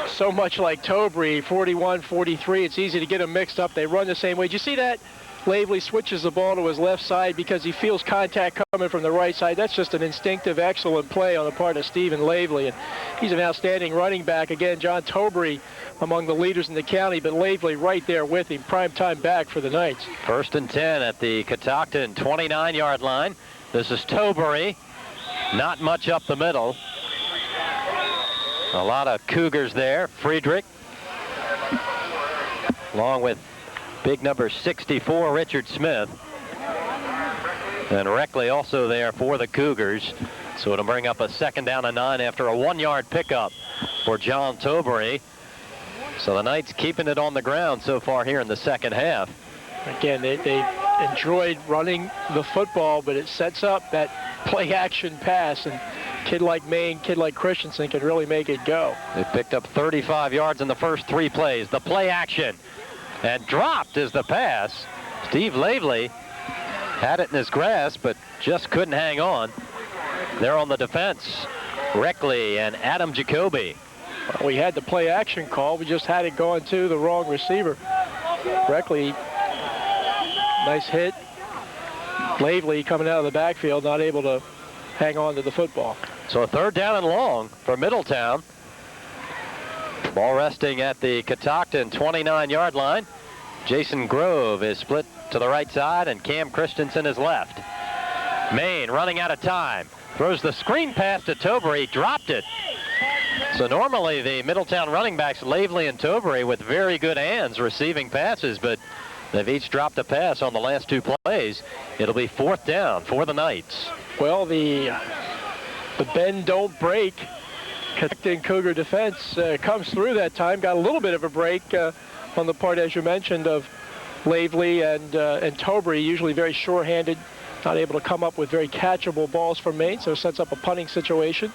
so much like Tobry, 41, 43. It's easy to get them mixed up. They run the same way. Did you see that? Lavely switches the ball to his left side because he feels contact coming from the right side. That's just an instinctive, excellent play on the part of Stephen Lavely. And he's an outstanding running back. Again, John Tobry among the leaders in the county, but Lavely right there with him. Prime time back for the Knights. 1st and 10 at the Catoctin 29-yard line. This is Tobry. Not much up the middle. A lot of Cougars there. Friedrich, along with big number 64, Richard Smith. And Reckley also there for the Cougars. So it'll bring up a 2nd down and 9 after a 1-yard pickup for John Tobry. So the Knights keeping it on the ground so far here in the second half. Again, they enjoyed running the football, but it sets up that play-action pass, and kid like Maine, kid like Christensen can really make it go. They picked up 35 yards in the first 3 plays. The play-action, and dropped is the pass. Steve Lavely had it in his grasp, but just couldn't hang on. They're on the defense. Reckley and Adam Jacoby. Well, we had the play-action call. We just had it going to the wrong receiver. Reckley, nice hit. Lavely coming out of the backfield, not able to hang on to the football. So a 3rd down and long for Middletown. Ball resting at the Catoctin 29-yard line. Jason Grove is split to the right side, and Cam Christensen is left. Maine running out of time. Throws the screen pass to Tobry, dropped it. So normally the Middletown running backs, Lavely and Tobry, with very good hands receiving passes, but they've each dropped a pass on the last 2 plays. It'll be 4th down for the Knights. Well, the bend don't break. Catoctin Cougar defense comes through that time. Got a little bit of a break on the part, as you mentioned, of Lavely and Tobry, usually very sure-handed, not able to come up with very catchable balls from Maine, so sets up a punting situation.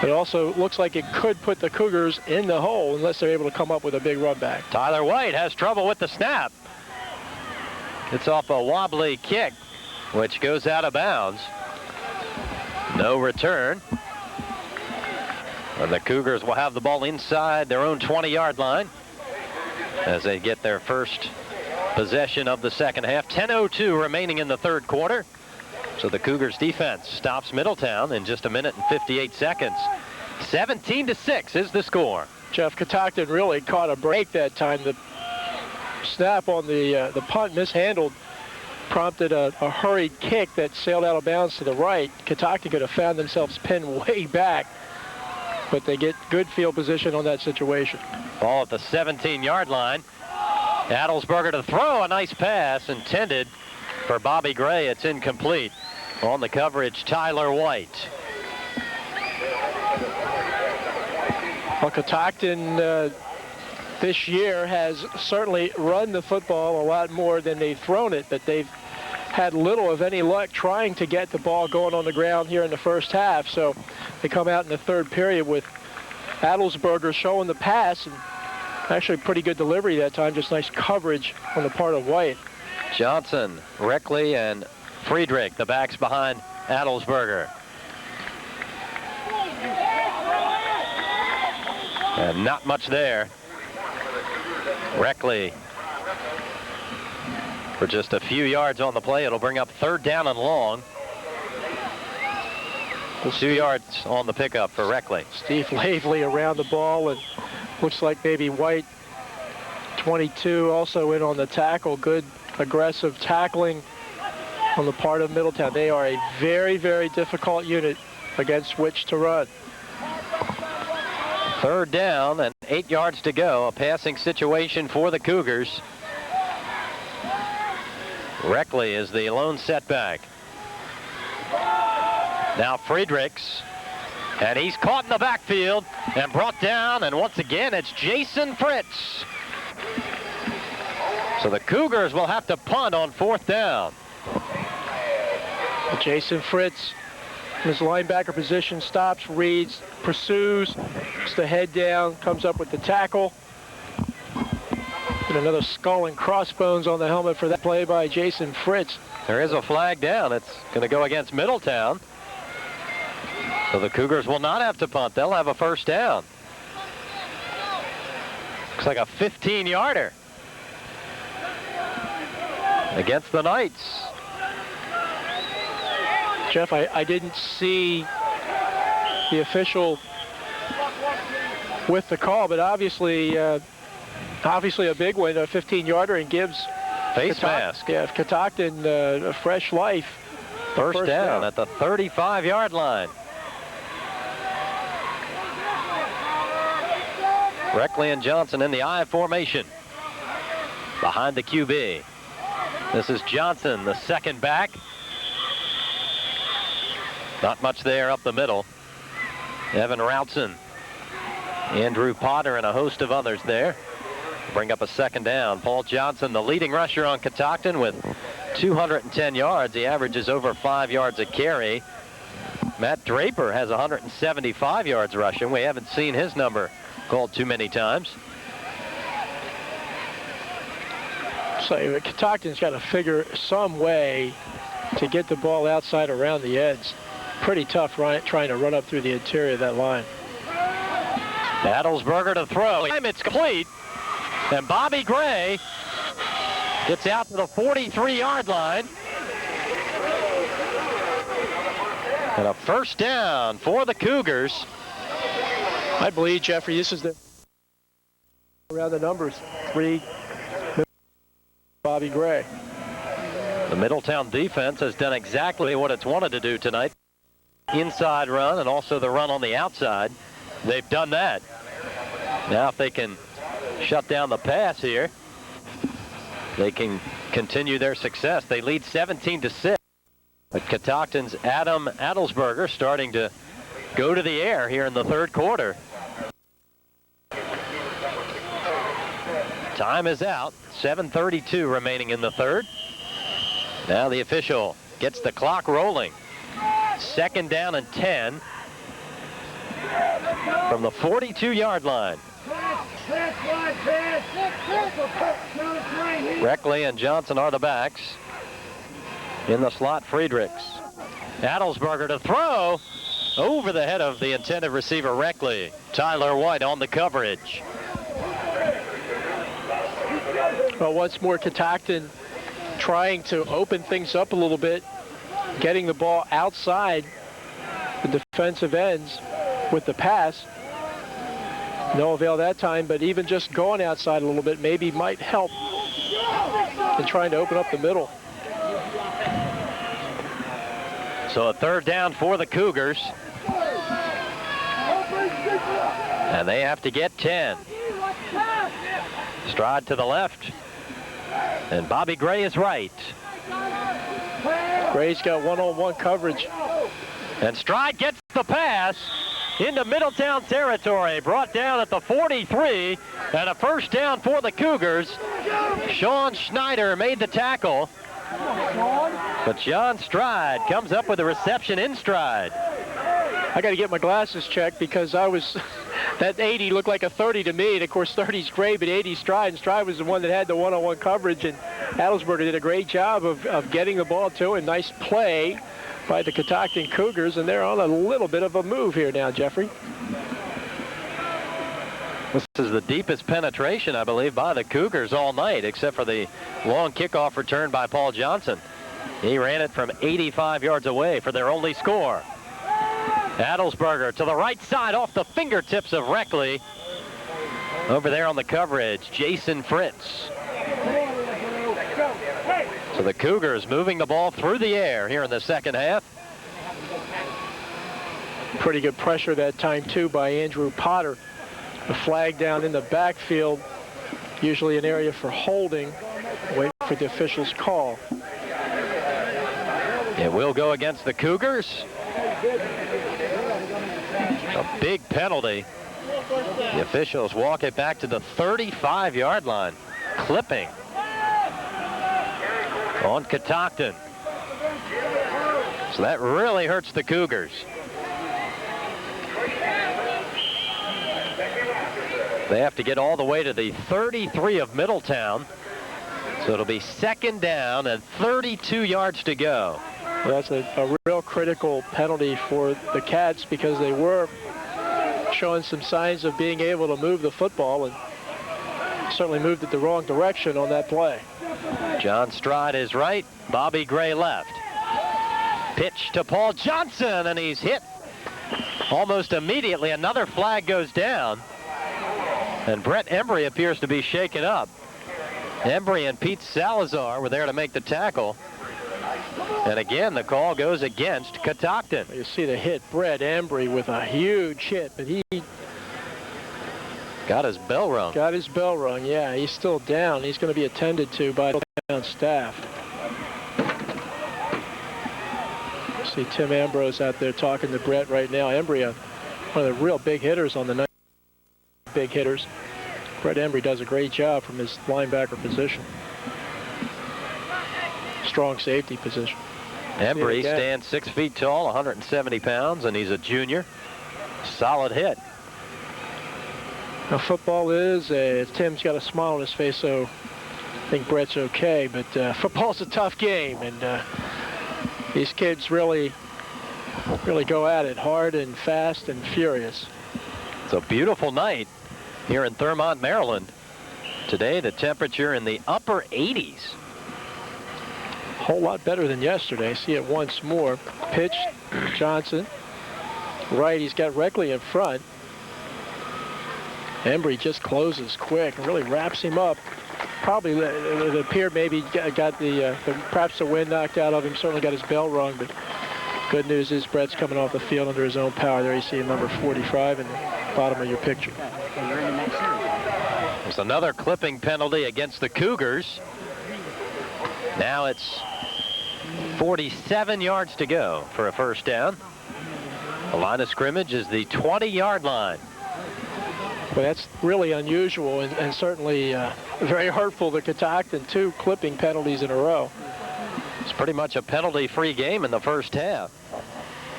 It also looks like it could put the Cougars in the hole unless they're able to come up with a big run back. Tyler White has trouble with the snap. It's off a wobbly kick, which goes out of bounds. No return. And the Cougars will have the ball inside their own 20-yard line as they get their first possession of the second half. 10:02 remaining in the third quarter. So the Cougars defense stops Middletown in just 1 minute and 58 seconds. 17-6 is the score. Jeff, Catoctin really caught a break that time. The snap on the punt mishandled, prompted a hurried kick that sailed out of bounds to the right. Catoctin could have found themselves pinned way back, but they get good field position on that situation. Ball at the 17-yard line. Adelsberger to throw, a nice pass intended for Bobby Gray. It's incomplete. On the coverage, Tyler White. Well, Catoctin this year has certainly run the football a lot more than they've thrown it, but they've had little of any luck trying to get the ball going on the ground here in the first half. So they come out in the third period with Adelsberger showing the pass, and actually pretty good delivery that time, just nice coverage on the part of White. Johnson, Reckley, and Friedrich, the backs behind Adelsberger. And not much there. Reckley for just a few yards on the play. It'll bring up 3rd down and long. 2 yards on the pickup for Reckley. Steve Lavely around the ball, and looks like maybe White, 22, also in on the tackle. Good aggressive tackling on the part of Middletown. They are a very, very difficult unit against which to run. 3rd down and 8 yards to go. A passing situation for the Cougars. Reckley is the lone setback. Now Friedrichs, and he's caught in the backfield and brought down, and once again it's Jason Fritz. So the Cougars will have to punt on 4th down. Jason Fritz, his linebacker position, stops, reads, pursues, puts the head down, comes up with the tackle. And another skull and crossbones on the helmet for that play by Jason Fritz. There is a flag down. It's going to go against Middletown. So the Cougars will not have to punt. They'll have a 1st down. Looks like a 15-yarder against the Knights. Jeff, I didn't see the official with the call, but obviously a big win, a 15-yarder, and gives face mask. Yeah, Catoctin a fresh life. First down at the 35-yard line. Reckley and Johnson in the I formation behind the QB. This is Johnson, the second back. Not much there up the middle. Evan Routson, Andrew Potter, and a host of others there. Bring up a 2nd down. Paul Johnson, the leading rusher on Catoctin, with 210 yards. He averages over 5 yards a carry. Matt Draper has 175 yards rushing. We haven't seen his number called too many times. So Catoctin's got to figure some way to get the ball outside around the ends. Pretty tough trying to run up through the interior of that line. Adelsberger to throw. It's complete. And Bobby Gray gets out to the 43-yard line. And a 1st down for the Cougars. I believe, Jeffrey, this is the around the numbers. 3, Bobby Gray. The Middletown defense has done exactly what it's wanted to do tonight. Inside run and also the run on the outside. They've done that. Now if they can shut down the pass here, they can continue their success. They lead 17-6. But Catoctin's Adam Adelsberger starting to go to the air here in the 3rd quarter. Time is out. 7:32 remaining in the 3rd. Now the official gets the clock rolling. 2nd down and 10 from the 42-yard line. Reckley and Johnson are the backs. In the slot, Friedrichs. Adelsberger to throw over the head of the intended receiver, Reckley. Tyler White on the coverage. Well, once more, Catoctin trying to open things up a little bit, getting the ball outside the defensive ends with the pass. No avail that time, but even just going outside a little bit maybe might help in trying to open up the middle. So a 3rd down for the Cougars. And they have to get 10. Stride to the left. And Bobby Gray is right. Gray's got one-on-one coverage. And Stride gets the pass into Middletown territory. Brought down at the 43. And a 1st down for the Cougars. Sean Schneider made the tackle. But John Stride comes up with a reception in stride. I got to get my glasses checked because that 80 looked like a 30 to me. And of course, 30's Gray, but 80's Stride. And Stride was the one that had the one-on-one coverage. And Adelsberger did a great job of getting the ball to him. Nice play by the Catoctin Cougars. And they're on a little bit of a move here now, Jeffrey. This is the deepest penetration, I believe, by the Cougars all night, except for the long kickoff return by Paul Johnson. He ran it from 85 yards away for their only score. Adelsberger to the right side off the fingertips of Reckley. Over there on the coverage, Jason Fritz. So the Cougars moving the ball through the air here in the second half. Pretty good pressure that time, too, by Andrew Potter. The flag down in the backfield, usually an area for holding, waiting for the official's call. It will go against the Cougars. A big penalty. The officials walk it back to the 35-yard line. Clipping on Catoctin. So that really hurts the Cougars. They have to get all the way to the 33 of Middletown. So it'll be second down and 32 yards to go. Well, that's a real critical penalty for the Cats because they were showing some signs of being able to move the football and certainly moved it the wrong direction on that play. John Stride is right, Bobby Gray left. Pitch to Paul Johnson, and he's hit almost immediately. Another flag goes down, and Brett Embry appears to be shaken up. Embry and Pete Salazar were there to make the tackle. And again, the call goes against Catoctin. You see the hit, Brett Embry with a huge hit, but he got his bell rung. Got his bell rung, yeah. He's still down. He's going to be attended to by the town staff. See Tim Ambrose out there talking to Brett right now. Embry, one of the real big hitters on the night. Big hitters. Brett Embry does a great job from his linebacker position. Strong safety position. Embry stands 6 feet tall, 170 pounds, and he's a junior. Solid hit. Now, football is, Tim's got a smile on his face, so I think Brett's okay, but football's a tough game, and these kids really go at it hard and fast and furious. It's a beautiful night here in Thurmont, Maryland. Today, the temperature in the upper 80s. A whole lot better than yesterday. See it once more. Pitch, Johnson. Right, he's got Reckley in front. Embry just closes quick and really wraps him up. Probably it appeared maybe got perhaps the wind knocked out of him. Certainly got his bell rung, but good news is Brett's coming off the field under his own power. There you see number 45 in the bottom of your picture. There's another clipping penalty against the Cougars. Now it's 47 yards to go for a first down. The line of scrimmage is the 20-yard line. Well, that's really unusual and certainly very hurtful to Catoctin. 2 clipping penalties in a row. It's pretty much a penalty-free game in the first half.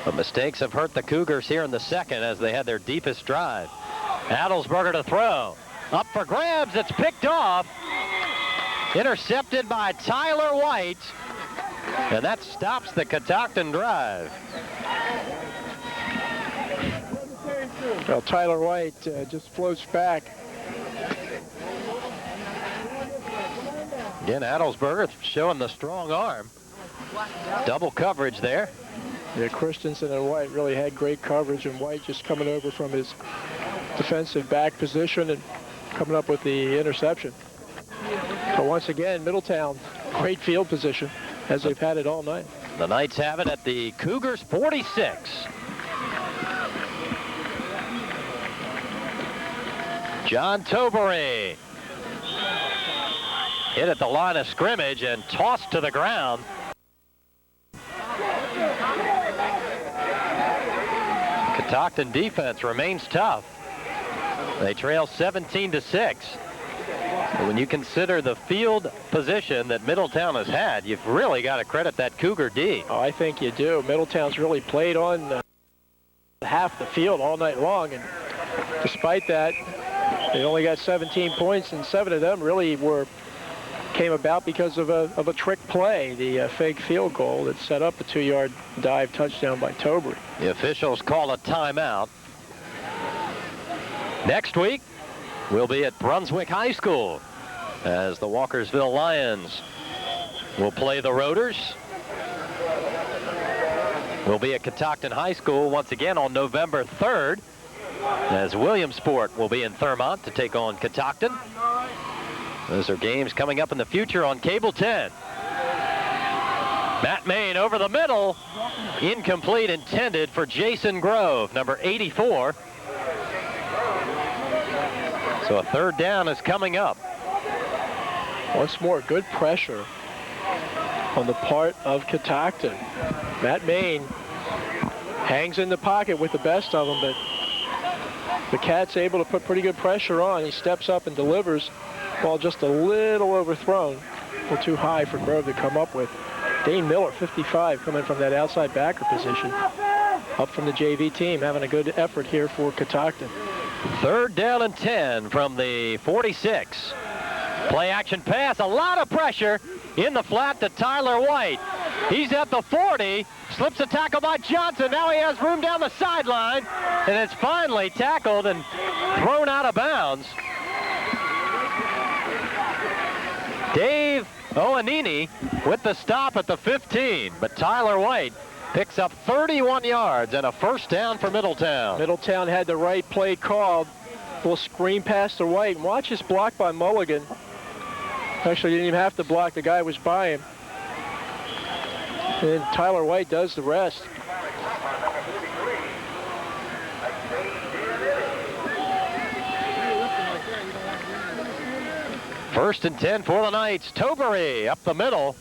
But mistakes have hurt the Cougars here in the second as they had their deepest drive. Adelsberger to throw. Up for grabs. It's picked off. Intercepted by Tyler White. And that stops the Catoctin drive. Well, Tyler White just floats back. Again, Adelsberger showing the strong arm. Double coverage there. Yeah, Christensen and White really had great coverage, and White just coming over from his defensive back position and coming up with the interception. But once again, Middletown, great field position as they've had it all night. The Knights have it at the Cougars 46. John Tobery hit at the line of scrimmage and tossed to the ground. Catoctin defense remains tough. They trail 17-6. When you consider the field position that Middletown has had, you've really got to credit that Cougar D. Oh, I think you do. Middletown's really played on half the field all night long, and despite that, they only got 17 points, and 7 of them really came about because of a trick play, the fake field goal that set up a 2-yard dive touchdown by Tobery. The officials call a timeout. Next week, will be at Brunswick High School as the Walkersville Lions will play the Roaders. We'll be at Catoctin High School once again on November 3rd as Williamsport will be in Thurmont to take on Catoctin. Those are games coming up in the future on Cable 10. Matt Main over the middle. Incomplete, intended for Jason Grove, number 84. So a third down is coming up. Once more, good pressure on the part of Catoctin. Matt Main hangs in the pocket with the best of them, but the Cats able to put pretty good pressure on. He steps up and delivers. Ball just a little overthrown. A little too high for Grove to come up with. Dane Miller, 55, coming from that outside backer position. Up from the JV team, having a good effort here for Catoctin. Third down and 10 from the 46. Play action pass, a lot of pressure in the flat to Tyler White. He's at the 40, slips a tackle by Johnson. Now he has room down the sideline, and it's finally tackled and thrown out of bounds. Dave Oanini with the stop at the 15, but Tyler White picks up 31 yards and a first down for Middletown. Middletown had the right play called. Little screen pass to White. And watch this block by Mulligan. Actually, he didn't even have to block. The guy was by him. And Tyler White does the rest. First and 10 for the Knights. Tobury up the middle.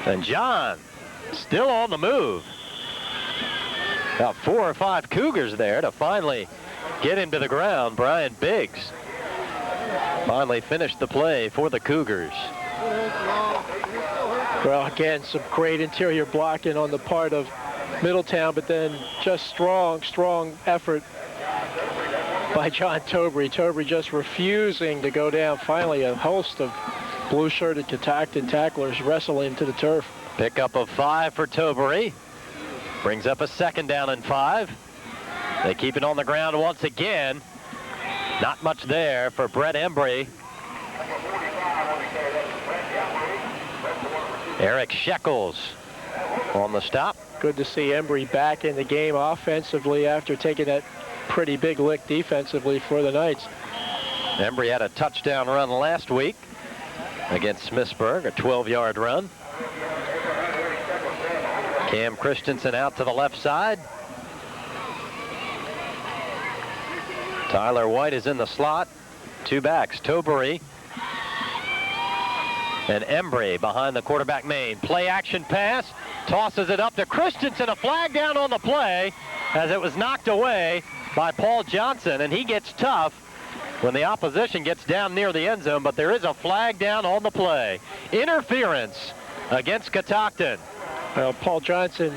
And John still on the move. About 4 or 5 Cougars there to finally get him to the ground. Brian Biggs finally finished the play for the Cougars. Well, again, some great interior blocking on the part of Middletown, but then just strong effort by John Tobury. Tobury just refusing to go down. Finally, a host of blue-shirted Catoctin tacklers wrestle him to the turf. Pickup of 5 for Tobury. Brings up a second down and 5. They keep it on the ground once again. Not much there for Brett Embry. Eric Shekels on the stop. Good to see Embry back in the game offensively after taking that pretty big lick defensively for the Knights. Embry had a touchdown run last week against Smithsburg, a 12-yard run. Cam Christensen out to the left side. Tyler White is in the slot. 2 backs, Tobury and Embry behind the quarterback Main. Play action pass, tosses it up to Christensen. A flag down on the play as it was knocked away by Paul Johnson, and he gets tough when the opposition gets down near the end zone, but there is a flag down on the play. Interference against Catoctin. Well, Paul Johnson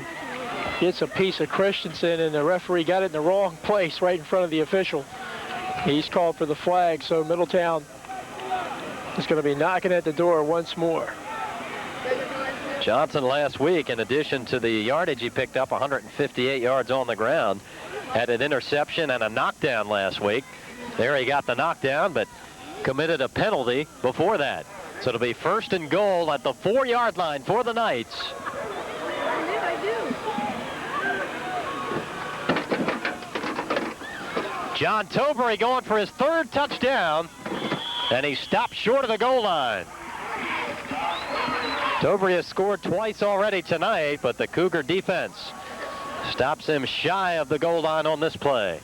gets a piece of Christensen, and the referee got it in the wrong place right in front of the official. He's called for the flag, so Middletown is going to be knocking at the door once more. Johnson last week, in addition to the yardage he picked up, 158 yards on the ground, had an interception and a knockdown last week. There he got the knockdown, but committed a penalty before that. So it'll be first and goal at the 4-yard line for the Knights. John Tobury going for his 3rd touchdown, and he stopped short of the goal line. Tobury has scored twice already tonight, but the Cougar defense stops him shy of the goal line on this play.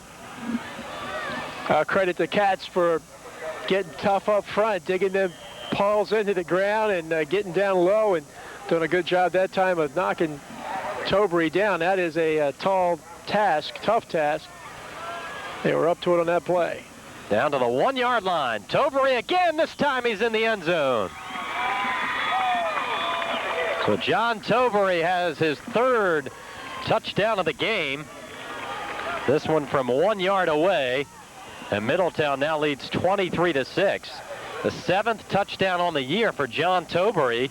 Credit the Cats for getting tough up front, digging them paws into the ground and getting down low, and doing a good job that time of knocking Tobury down. That is a tall task, tough task. They were up to it on that play. Down to the 1-yard line. Tobury again. This time he's in the end zone. So John Tobury has his 3rd touchdown of the game. This one from 1 yard away. And Middletown now leads 23-6. The 7th touchdown on the year for John Tobury.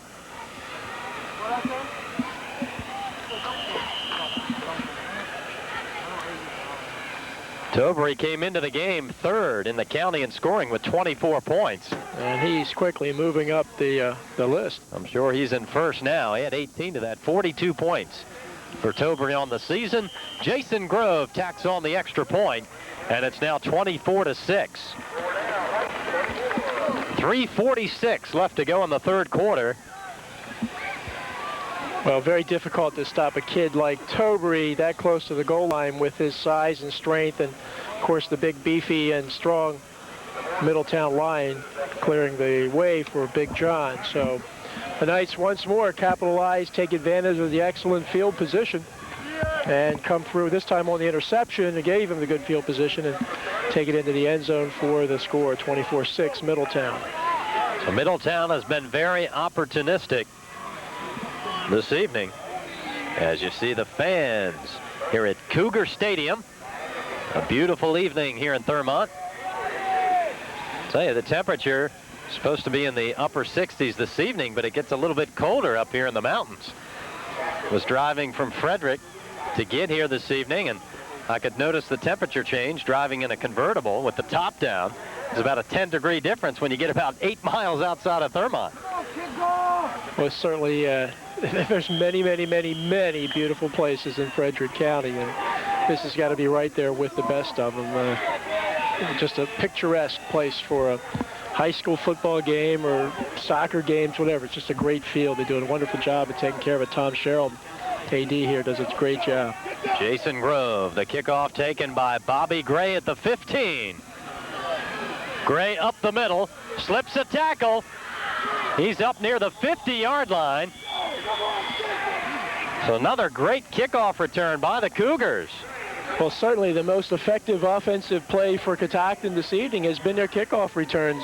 Tobury came into the game third in the county in scoring with 24 points. And he's quickly moving up the list. I'm sure he's in first now. He had 18 to that, 42 points for Tobury on the season. Jason Grove tacks on the extra point, and it's now 24-6. 3:46 left to go in the third quarter. Well, very difficult to stop a kid like Tobury that close to the goal line with his size and strength, and of course the big, beefy and strong Middletown line clearing the way for Big John. So the Knights once more capitalize, take advantage of the excellent field position, and come through this time on the interception. It gave him the good field position and take it into the end zone for the score, 24-6 Middletown. So Middletown has been very opportunistic this evening, as you see the fans here at Cougar Stadium. A beautiful evening here in Thurmont. Tell you, the temperature is supposed to be in the upper 60s this evening, but it gets a little bit colder up here in the mountains. Was driving from Frederick to get here this evening, and I could notice the temperature change driving in a convertible with the top down. It's about a 10-degree difference when you get about 8 miles outside of Thurmont. Well, certainly there's many, many, many, many beautiful places in Frederick County, and this has got to be right there with the best of them. Just a picturesque place for a high school football game or soccer games, whatever. It's just a great field. They do a wonderful job of taking care of it. Tom Sherrill, AD here, does a great job. Jason Grove, the kickoff taken by Bobby Gray at the 15. Gray up the middle, slips a tackle. He's up near the 50-yard line. So another great kickoff return by the Cougars. Well, certainly the most effective offensive play for Catoctin this evening has been their kickoff returns.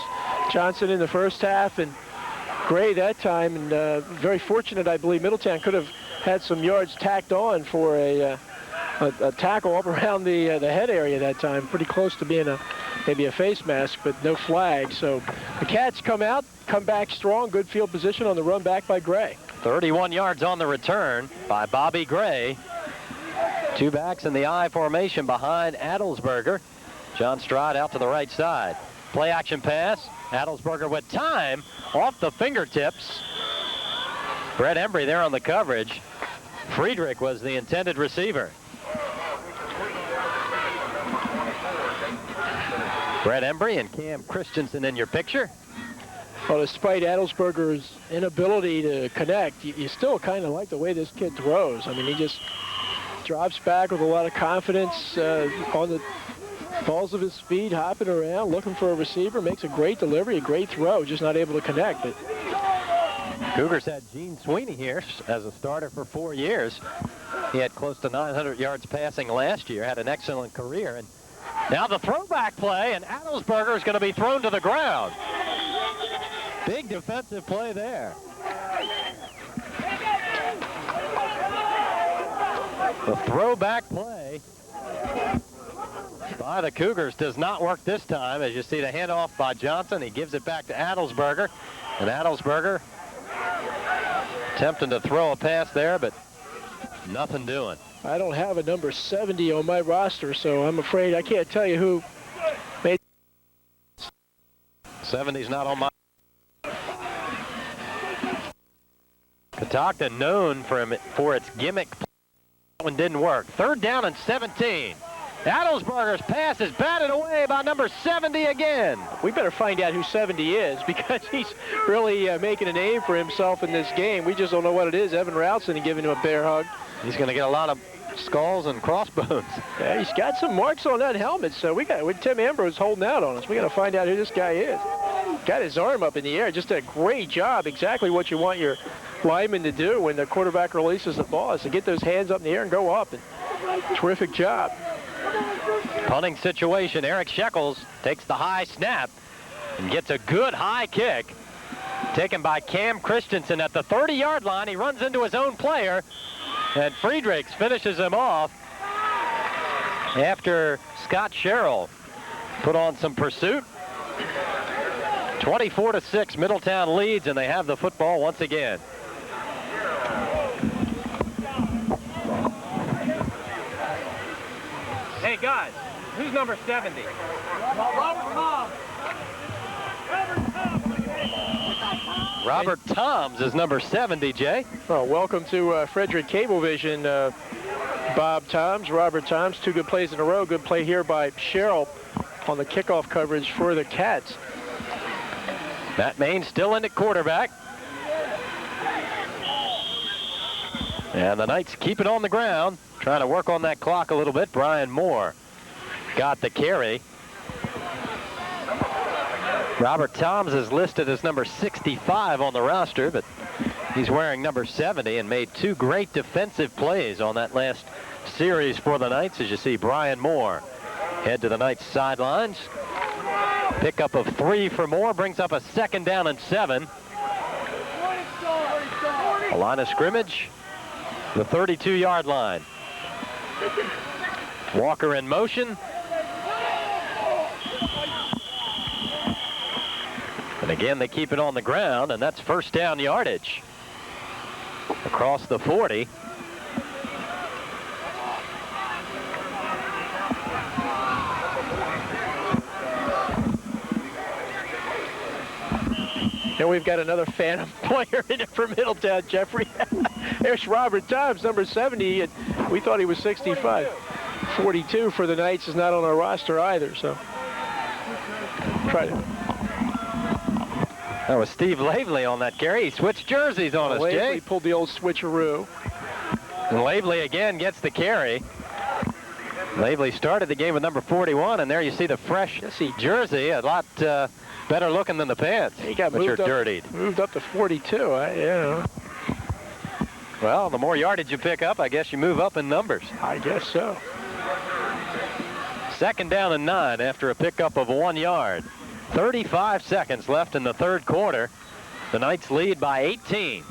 Johnson in the first half and Gray that time, and very fortunate, I believe, Middletown could have had some yards tacked on for a tackle up around the head area that time, pretty close to being maybe a face mask, but no flag. So the Cats come back strong, good field position on the run back by Gray. 31 yards on the return by Bobby Gray. Two backs in the I formation behind Adelsberger. John Stride out to the right side. Play action pass. Adelsberger with time off the fingertips. Brett Embry there on the coverage. Friedrich was the intended receiver. Brett Embry and Cam Christensen in your picture. Well, despite Adelsberger's inability to connect, you still kind of like the way this kid throws. I mean, he just drops back with a lot of confidence on the balls of his feet, hopping around, looking for a receiver, makes a great delivery, a great throw, just not able to connect. But Cougars had Gene Sweeney here as a starter for 4 years. He had close to 900 yards passing last year, had an excellent career. And now the throwback play, and Adelsberger is going to be thrown to the ground. Big defensive play there. The throwback play by the Cougars does not work this time. As you see the handoff by Johnson, he gives it back to Adelsberger, and Adelsberger attempting to throw a pass there, but nothing doing. I don't have a number 70 on my roster, so I'm afraid I can't tell you who made 70's not on my. Catoctin known for its gimmick. That one didn't work. 3rd down and 17. Adelsberger's pass is batted away by number 70 again. We better find out who 70 is, because he's really making a name for himself in this game. We just don't know what it is. Evan Routson giving him a bear hug. He's going to get a lot of skulls and crossbones. Yeah, he's got some marks on that helmet, so Tim Ambrose holding out on us. We got to find out who this guy is. Got his arm up in the air, just a great job, exactly what you want your lineman to do when the quarterback releases the ball, is to get those hands up in the air and go up. And terrific job. Punting situation, Eric Shekels takes the high snap and gets a good high kick. Taken by Cam Christensen at the 30-yard line. He runs into his own player, and Friedrichs finishes him off after Scott Sherrill put on some pursuit. 24-6, Middletown leads, and they have the football once again. Hey, guys, Who's number 70? Robert Toms is number 70, Jay. Well, welcome to Frederick Cablevision, Bob Toms, Robert Toms. 2 good plays in a row. Good play here by Sherrill on the kickoff coverage for the Cats. Matt Main still in at quarterback. And the Knights keep it on the ground, trying to work on that clock a little bit. Brian Moore got the carry. Robert Toms is listed as number 65 on the roster, but he's wearing number 70 and made 2 great defensive plays on that last series for the Knights. As you see, Brian Moore head to the Knights sidelines. Pickup of 3 for Moore brings up a 2nd down and 7. A line of scrimmage, the 32-yard line. Walker in motion. And again, they keep it on the ground, and that's 1st down yardage across the 40. And we've got another phantom player in it for Middletown, Jeffrey. There's Robert Toms, number 70, and we thought he was 65. 42 for the Knights is not on our roster either, so try to. That was Steve Lavely on that carry. He switched jerseys on us, Jay. Lavely pulled the old switcheroo. And Lavely again gets the carry. Lavely started the game with number 41, and there you see the fresh jersey, a lot better looking than the pants. He got moved up, dirtied. Moved up to 42, you know. Well, the more yardage you pick up, I guess you move up in numbers. I guess so. 2nd down and 9 after a pickup of 1 yard. 35 seconds left in the 3rd quarter. The Knights lead by 18.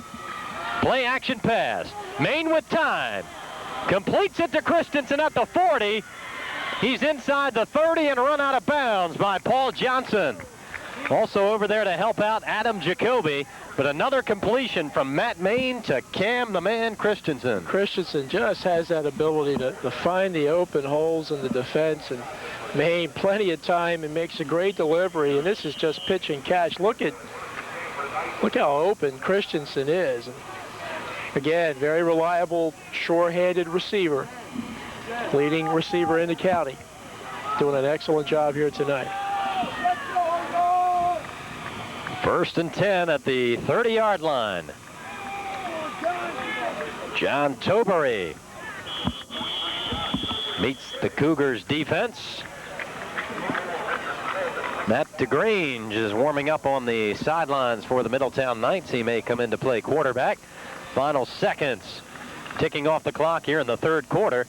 Play action pass. Main with time. Completes it to Christensen at the 40. He's inside the 30 and run out of bounds by Paul Johnson. Also over there to help out Adam Jacoby, but another completion from Matt Main to Cam the Man Christensen. Christensen just has that ability to find the open holes in the defense, and Main plenty of time and makes a great delivery, and this is just pitch and catch. Look how open Christensen is. And again, very reliable, sure-handed receiver, leading receiver in the county, doing an excellent job here tonight. 1st and 10 at the 30-yard line. John Tobery meets the Cougars defense. Matt DeGrange is warming up on the sidelines for the Middletown Knights. He may come into play quarterback. Final seconds ticking off the clock here in the 3rd quarter.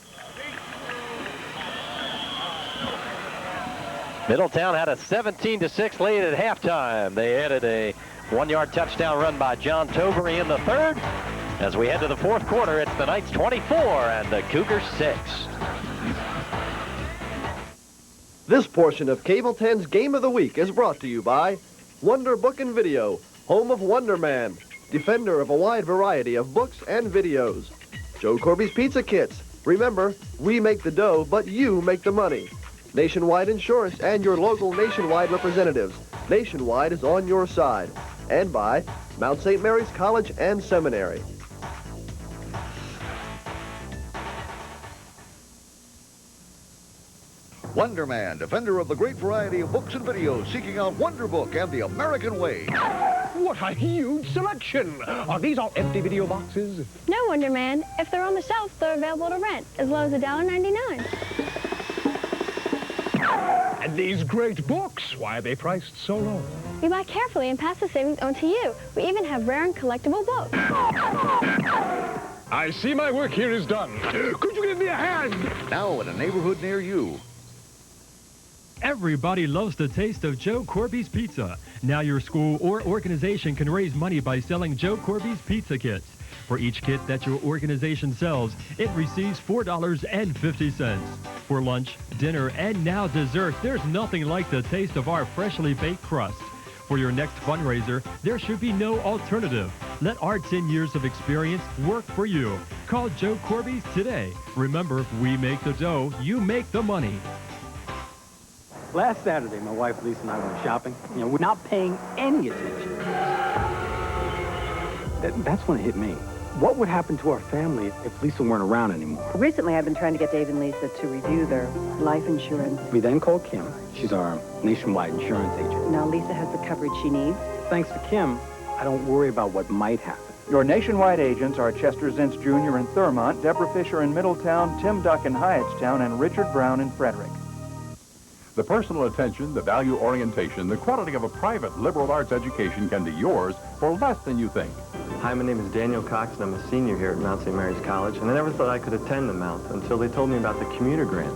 Middletown had a 17-6 lead at halftime. They added a 1-yard touchdown run by John Tobery in the 3rd. As we head to the 4th quarter, it's the Knights 24 and the Cougars 6. This portion of Cable 10's Game of the Week is brought to you by Wonder Book and Video, home of Wonder Man, defender of a wide variety of books and videos. Joe Corby's Pizza Kits. Remember, we make the dough, but you make the money. Nationwide Insurance and your local Nationwide representatives. Nationwide is on your side. And by Mount St. Mary's College and Seminary. Wonder Man, defender of the great variety of books and videos, seeking out Wonder Book and the American Way. What a huge selection! Are these all empty video boxes? No, Wonder Man. If they're on the shelf, they're available to rent, as low as $1.99. And these great books, why are they priced so low? We buy carefully and pass the savings on to you. We even have rare and collectible books. I see my work here is done. Could you give me a hand? Now in a neighborhood near you. Everybody loves the taste of Joe Corby's Pizza. Now your school or organization can raise money by selling Joe Corby's Pizza Kits. For each kit that your organization sells, it receives $4.50. For lunch, dinner, and now dessert, there's nothing like the taste of our freshly baked crust. For your next fundraiser, there should be no alternative. Let our 10 years of experience work for you. Call Joe Corby's today. Remember, we make the dough, you make the money. Last Saturday, my wife Lisa and I went shopping. You know, we're not paying any attention. That's when it hit me. What would happen to our family if Lisa weren't around anymore? Recently, I've been trying to get Dave and Lisa to review their life insurance. We then called Kim. She's our nationwide insurance agent. Now Lisa has the coverage she needs. Thanks to Kim, I don't worry about what might happen. Your nationwide agents are Chester Zintz Jr. in Thurmont, Deborah Fisher in Middletown, Tim Duck in Hyattstown, and Richard Brown in Frederick. The personal attention, the value orientation, the quality of a private liberal arts education can be yours for less than you think. Hi, my name is Daniel Cox, and I'm a senior here at Mount St. Mary's College, and I never thought I could attend the Mount until they told me about the commuter grant.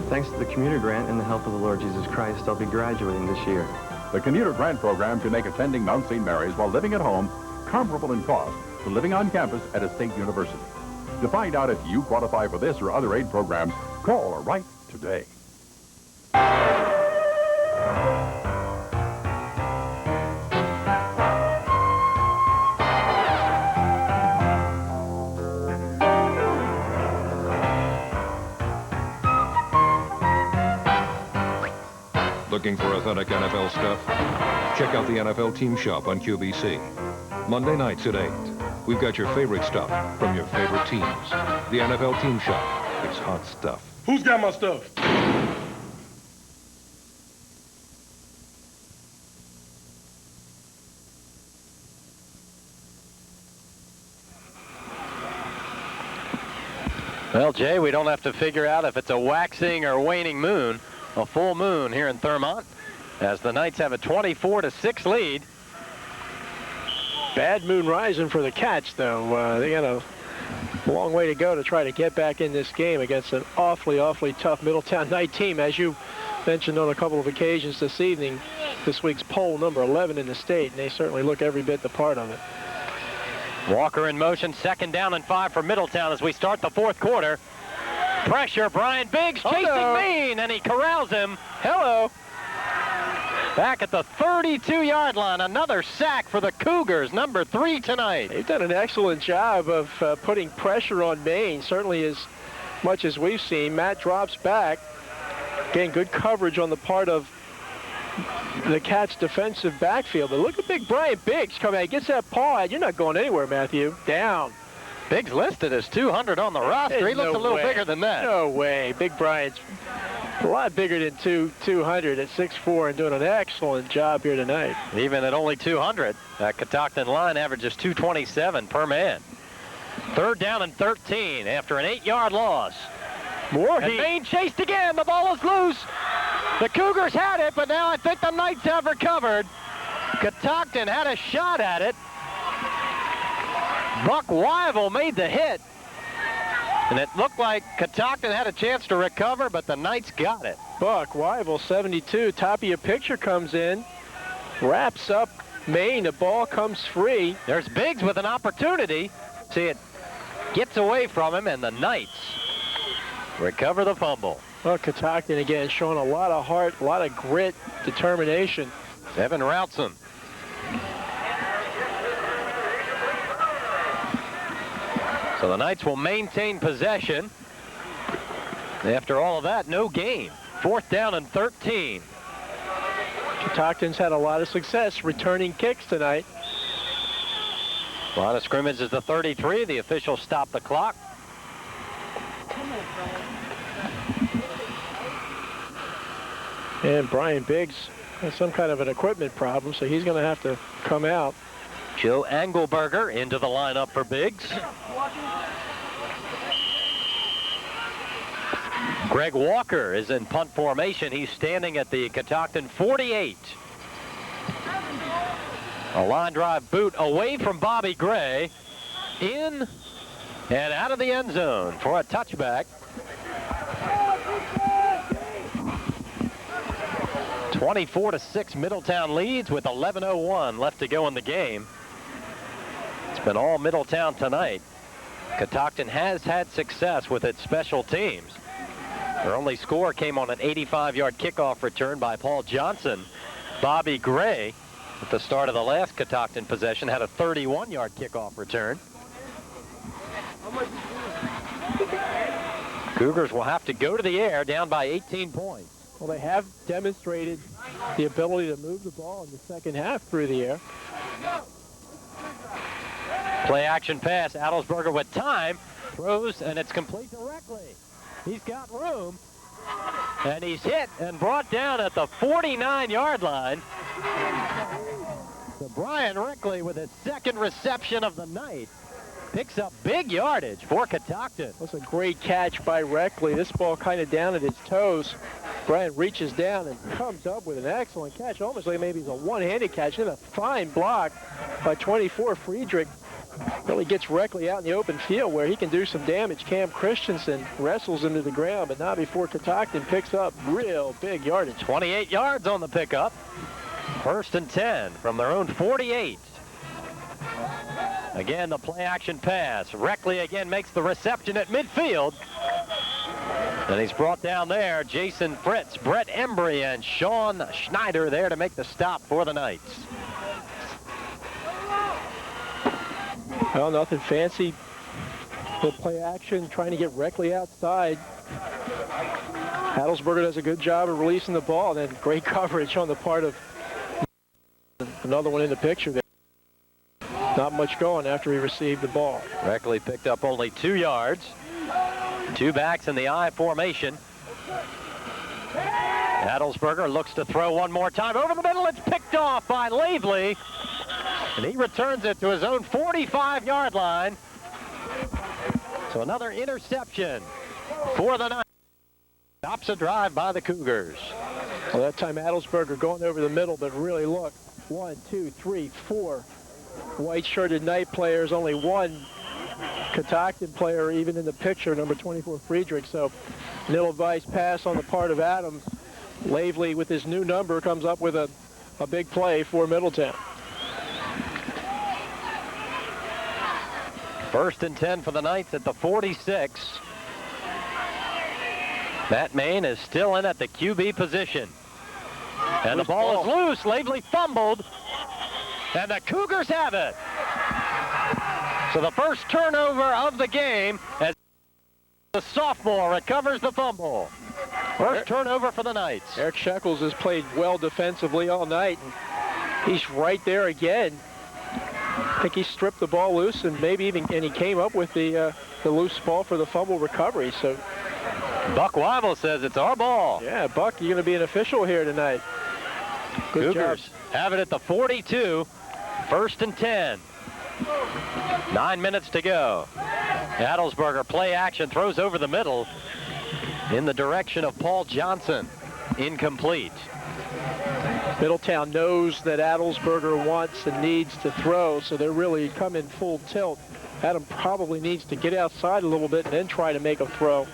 Thanks to the commuter grant and the help of the Lord Jesus Christ, I'll be graduating this year. The commuter grant program can make attending Mount St. Mary's while living at home comparable in cost to living on campus at a state university. To find out if you qualify for this or other aid programs, call or write today. Looking for authentic NFL stuff? Check out the NFL Team Shop on QVC. Monday nights at 8. We've got your favorite stuff from your favorite teams. The NFL Team Shop. It's hot stuff. Who's got my stuff? Well, Jay, we don't have to figure out if it's a waxing or waning moon. A full moon here in Thurmont as the Knights have a 24-6 lead. Bad moon rising for the Cats, though. They got a long way to go to try to get back in this game against an awfully tough Middletown Knight team. As you mentioned on a couple of occasions this evening, this week's poll number 11 in the state, and they certainly look every bit the part of it. Walker in motion, 2nd down and 5 for Middletown as we start the 4th quarter. Pressure, Brian Biggs chasing Maine, and he corrals him. Hello. Back at the 32-yard line, another sack for the Cougars, number 3 tonight. They've done an excellent job of putting pressure on Maine, certainly as much as we've seen. Matt drops back. Again, good coverage on the part of the Cats' defensive backfield. But look at big Brian Biggs coming out. He gets that paw out. You're not going anywhere, Matthew. Down. Biggs listed as 200 on the roster. He looks a little bigger than that. No way. Big Brian's a lot bigger than 200 at 6'4" and doing an excellent job here tonight. Even at only 200, that Catoctin line averages 227 per man. 3rd down and 13 after an 8-yard loss. More heat. Maine chased again. The ball is loose. The Cougars had it, but now I think the Knights have recovered. Catoctin had a shot at it. Buck Wyville made the hit. And it looked like Catoctin had a chance to recover, but the Knights got it. Buck Wyville, 72. Top of your picture comes in. Wraps up Maine. The ball comes free. There's Biggs with an opportunity. See, it gets away from him, and the Knights recover the fumble. Well, Catoctin again showing a lot of heart, a lot of grit, determination. Evan Routson. So the Knights will maintain possession. After all of that, no gain. 4th down and 13. Catoctin's had a lot of success returning kicks tonight. Line of scrimmage is the 33. The officials stop the clock. And Brian Biggs has some kind of an equipment problem, so he's going to have to come out. Joe Engelberger into the lineup for Biggs. Greg Walker is in punt formation. He's standing at the Catoctin 48. A line drive boot away from Bobby Gray. In and out of the end zone for a touchback. 24-6 Middletown leads with 11:01 left to go in the game. It's been all Middletown tonight. Catoctin has had success with its special teams. Their only score came on an 85-yard kickoff return by Paul Johnson. Bobby Gray, at the start of the last Catoctin possession, had a 31-yard kickoff return. Cougars will have to go to the air down by 18 points. Well, they have demonstrated the ability to move the ball in the second half through the air. Play action pass. Adelsberger with time. Throws, and it's complete directly. He's got room. And he's hit and brought down at the 49-yard line. So Brian Reckley with his second reception of the night picks up big yardage for Catoctin. That's a great catch by Reckley. This ball kind of down at his toes. Brian reaches down and comes up with an excellent catch, almost like maybe it's a one-handed catch, and a fine block by 24 Friedrich. Really gets Reckley out in the open field where he can do some damage. Cam Christensen wrestles him to the ground, but not before Catoctin picks up real big yardage. 28 yards on the pickup. 1st and 10 from their own 48. Again, the play-action pass. Reckley again makes the reception at midfield. And he's brought down there. Jason Fritz, Brett Embry, and Sean Schneider there to make the stop for the Knights. Well, nothing fancy. Little play action, trying to get Reckley outside. Adelsberger does a good job of releasing the ball, and then great coverage on the part of another one in the picture there. Not much going after he received the ball. Reckley picked up only 2 yards. 2 backs in the I formation. Adelsberger looks to throw one more time. Over the middle, it's picked off by Lavely. And he returns it to his own 45-yard line. So another interception for the Knights. Stops a drive by the Cougars. Well, that time Adelsberger going over the middle, but really look. 1, 2, 3, 4 white-shirted Knight players. Only one Catoctin player even in the picture, number 24 Friedrich. So an ill-advised pass on the part of Adams. Lavely, with his new number, comes up with a big play for Middletown. 1st and 10 for the Knights at the 46. Matt Main is still in at the QB position. And the ball is loose. Lavely fumbled. And the Cougars have it. So the first turnover of the game as the sophomore recovers the fumble. First turnover for the Knights. Eric Shekels has played well defensively all night. And he's right there again. I think he stripped the ball loose and maybe even he came up with the loose ball for the fumble recovery. So Buck Weibel says it's our ball. Yeah, Buck, you're going to be an official here tonight. Good Cougars job. have it at the 42. 1st and 10. 9 minutes to go. Adelsberger play action, throws over the middle in the direction of Paul Johnson. Incomplete. Middletown knows that Adelsberger wants and needs to throw, so they're really coming full tilt. Adam probably needs to get outside a little bit and then try to make a throw.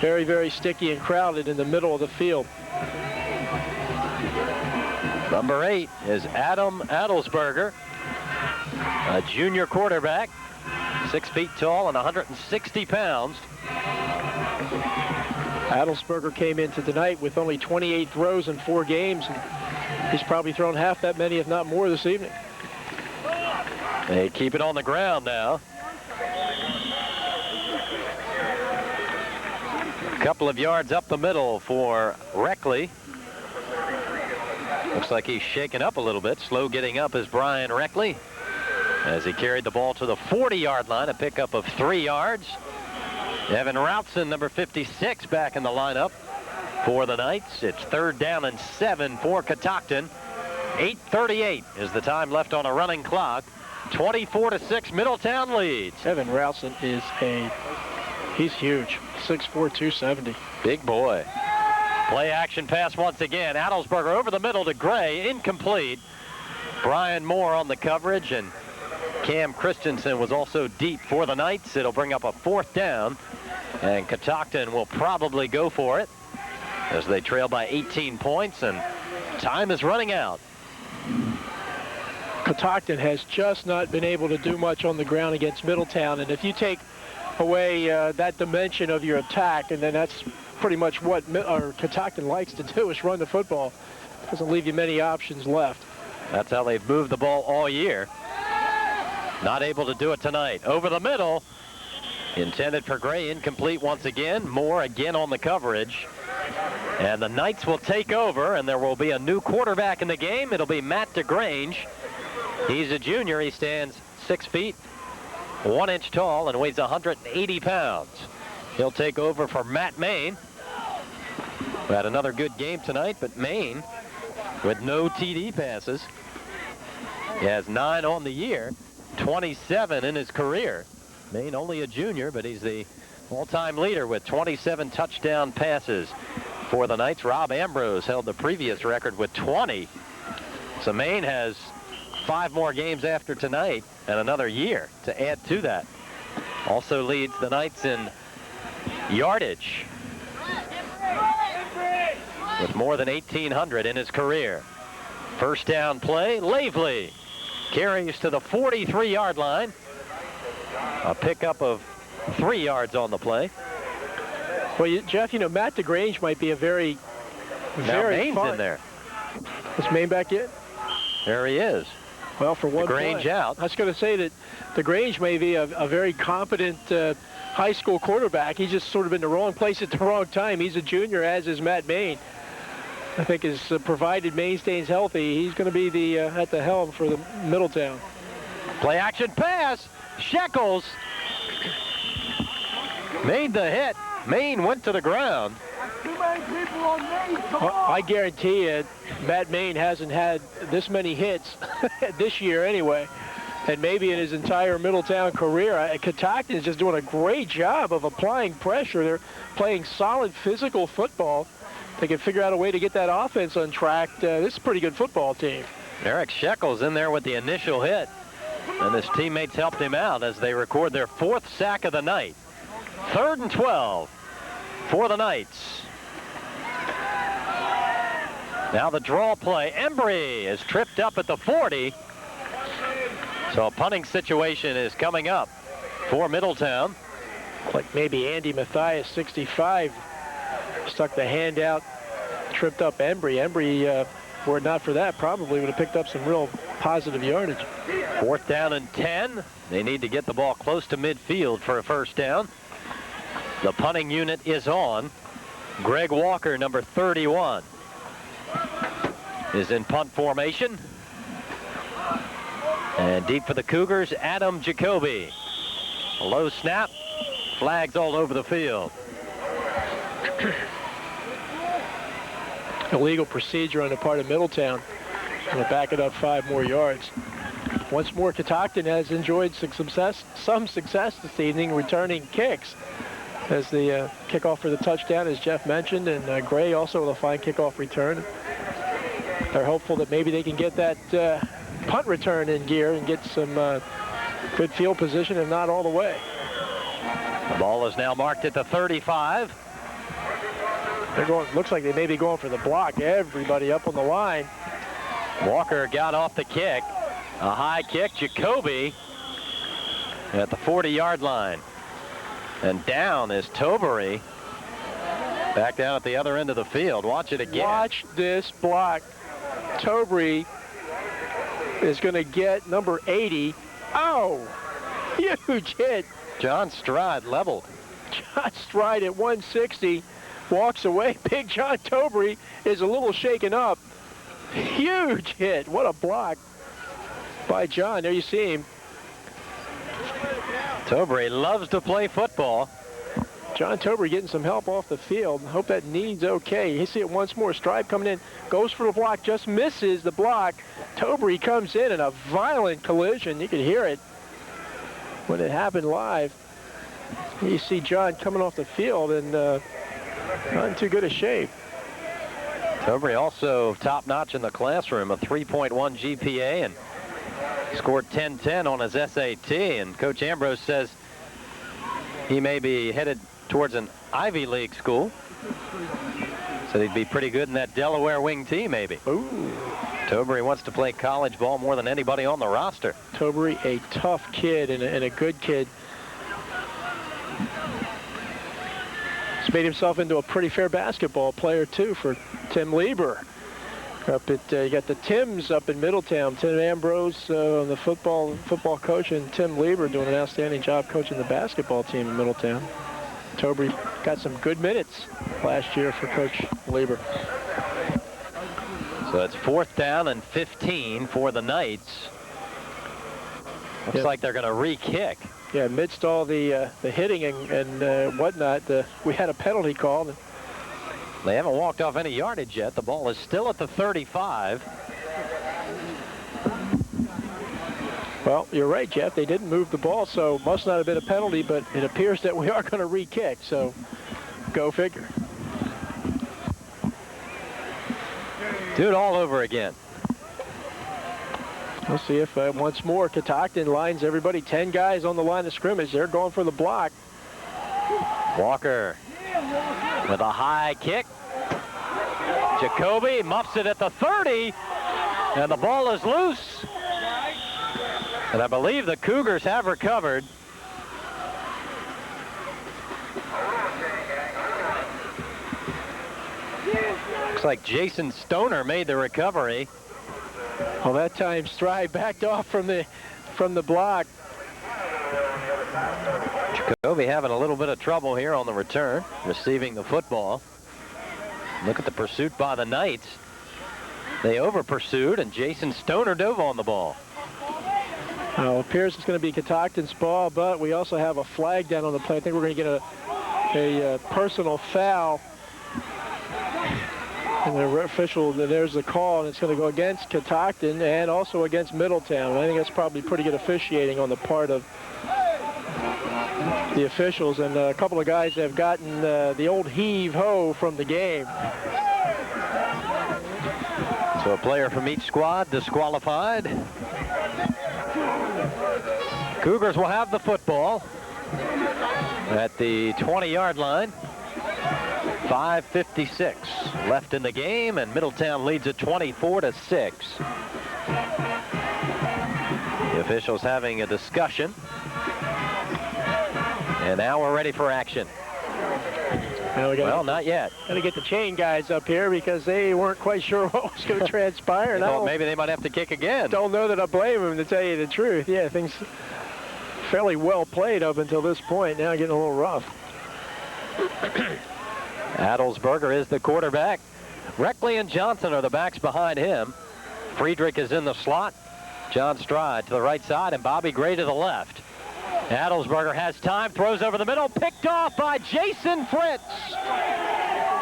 Very, very sticky and crowded in the middle of the field. Number 8 is Adam Adelsberger, a junior quarterback, 6 feet tall and 160 pounds. Adelsberger came into tonight with only 28 throws in 4 games. And he's probably thrown half that many, if not more, this evening. They keep it on the ground now. A couple of yards up the middle for Reckley. Looks like he's shaken up a little bit. Slow getting up is Brian Reckley as he carried the ball to the 40-yard line, a pickup of 3 yards. Evan Routson, number 56, back in the lineup for the Knights. It's 3rd down and 7 for Catoctin. 8:38 is the time left on a running clock. 24-6, Middletown leads. Evan Routson is he's huge. 6'4", 270. Big boy. Play action pass once again. Adelsberger over the middle to Gray, incomplete. Brian Moore on the coverage, and Cam Christensen was also deep for the Knights. It'll bring up a 4th down, and Catoctin will probably go for it as they trail by 18 points, and time is running out. Catoctin has just not been able to do much on the ground against Middletown, and if you take away that dimension of your attack, and then that's pretty much what Catoctin likes to do, is run the football. Doesn't leave you many options left. That's how they've moved the ball all year. Not able to do it tonight. Over the middle, intended for Gray, incomplete once again. Moore again on the coverage. And the Knights will take over, and there will be a new quarterback in the game. It'll be Matt DeGrange. He's a junior. He stands 6 feet, 1 inch tall, and weighs 180 pounds. He'll take over for Matt Main. We had another good game tonight, but Main, with no TD passes, he has 9 on the year, 27 in his career. Main only a junior, but he's the all-time leader with 27 touchdown passes for the Knights. Rob Ambrose held the previous record with 20. So Main has 5 more games after tonight and another year to add to that. Also leads the Knights in yardage with more than 1,800 in his career. First down play, Lavely carries to the 43-yard line. A pickup of 3 yards on the play. Well, Jeff, you know, Matt DeGrange might be a very Main's fun. in there. Is Main back yet? There he is. Well, for one DeGrange play. out. I was going to say that DeGrange may be a very competent high school quarterback. He's just sort of in the wrong place at the wrong time. He's a junior, as is Matt Main. I think is provided Main stays healthy, he's going to be the at the helm for the Middletown. Play action pass. Shekels made the hit. Main went to the ground. I guarantee you, Matt Main hasn't had this many hits this year anyway, and maybe in his entire Middletown career. Catoctin is just doing a great job of applying pressure. They're playing solid physical football. They can figure out a way to get that offense on track. This is a pretty good football team. Eric Shekels in there with the initial hit, and his teammates helped him out as they record their 4th sack of the night. 3rd and 12 for the Knights. Now the draw play. Embry is tripped up at the 40. So a punting situation is coming up for Middletown. Like maybe Andy Mathias, 65, stuck the hand out, tripped up Embry. Embry, were it not for that, probably would have picked up some real positive yardage. 4th down and 10. They need to get the ball close to midfield for a first down. The punting unit is on. Greg Walker, number 31, is in punt formation. And deep for the Cougars, Adam Jacoby. A low snap, flags all over the field. Illegal procedure on the part of Middletown. Going to back it up 5 more yards. Once more, Catoctin has enjoyed some success this evening, returning kicks. As the kickoff for the touchdown, as Jeff mentioned, and Gray also with a fine kickoff return. They're hopeful that maybe they can get that punt return in gear and get some good field position, if not all the way. The ball is now marked at the 35. They're going. Looks like they may be going for the block. Everybody up on the line. Walker got off the kick. A high kick. Jacoby at the 40-yard line. And down is Tobery. Back down at the other end of the field. Watch it again. Watch this block. Tobery is going to get number 80. Oh, huge hit. John Stride leveled. John Stride at 160 walks away. Big John Tobery is a little shaken up. Huge hit. What a block by John. There you see him. Tobery loves to play football. John Tobery getting some help off the field. Hope that knee's okay. You see it once more. Stride coming in, goes for the block, just misses the block. Tobery comes in a violent collision. You could hear it when it happened live. You see John coming off the field and not in too good a shape. Tobery also top-notch in the classroom, a 3.1 GPA, and scored 10-10 on his SAT. And Coach Ambrose says he may be headed towards an Ivy League school. So he'd be pretty good in that Delaware wing team, maybe. Ooh. Tobery wants to play college ball more than anybody on the roster. Tobery, a tough kid and a good kid. He's made himself into a pretty fair basketball player, too, for Tim Lieber. Up at you got the Tims up in Middletown. Tim Ambrose, the football coach, and Tim Lieber doing an outstanding job coaching the basketball team in Middletown. Toby got some good minutes last year for Coach Lieber. So it's 4th down and 15 for the Knights. Looks like they're going to re-kick. Yeah, amidst all the hitting and whatnot, we had a penalty called. They haven't walked off any yardage yet. The ball is still at the 35. Well, you're right, Jeff. They didn't move the ball, so must not have been a penalty, but it appears that we are going to re-kick, so go figure. Do it all over again. We'll see if once more Catoctin lines everybody. 10 guys on the line of scrimmage. They're going for the block. Walker with a high kick. Jacoby muffs it at the 30, and the ball is loose. And I believe the Cougars have recovered. Looks like Jason Stoner made the recovery. Well, that time Stride backed off from the block. Jacoby having a little bit of trouble here on the return, receiving the football. Look at the pursuit by the Knights. They over-pursued, and Jason Stoner dove on the ball. It appears it's going to be Catoctin's ball, but we also have a flag down on the play. I think we're going to get a personal foul. And the official, there's the call, and it's going to go against Catoctin and also against Middletown. I think that's probably pretty good officiating on the part of the officials, and a couple of guys have gotten the old heave-ho from the game. So a player from each squad disqualified. Cougars will have the football at the 20-yard line. 5:56 left in the game, and Middletown leads it 24-6. The officials having a discussion. And now we're ready for action. Well, not yet. Got to get the chain guys up here because they weren't quite sure what was going to transpire. Well, maybe they might have to kick again. Don't know that I blame them, to tell you the truth. Yeah, things fairly well played up until this point. Now getting a little rough. Adelsberger is the quarterback. Reckley and Johnson are the backs behind him. Friedrich is in the slot. John Stride to the right side, and Bobby Gray to the left. Adelsberger has time, throws over the middle, picked off by Jason Fritz.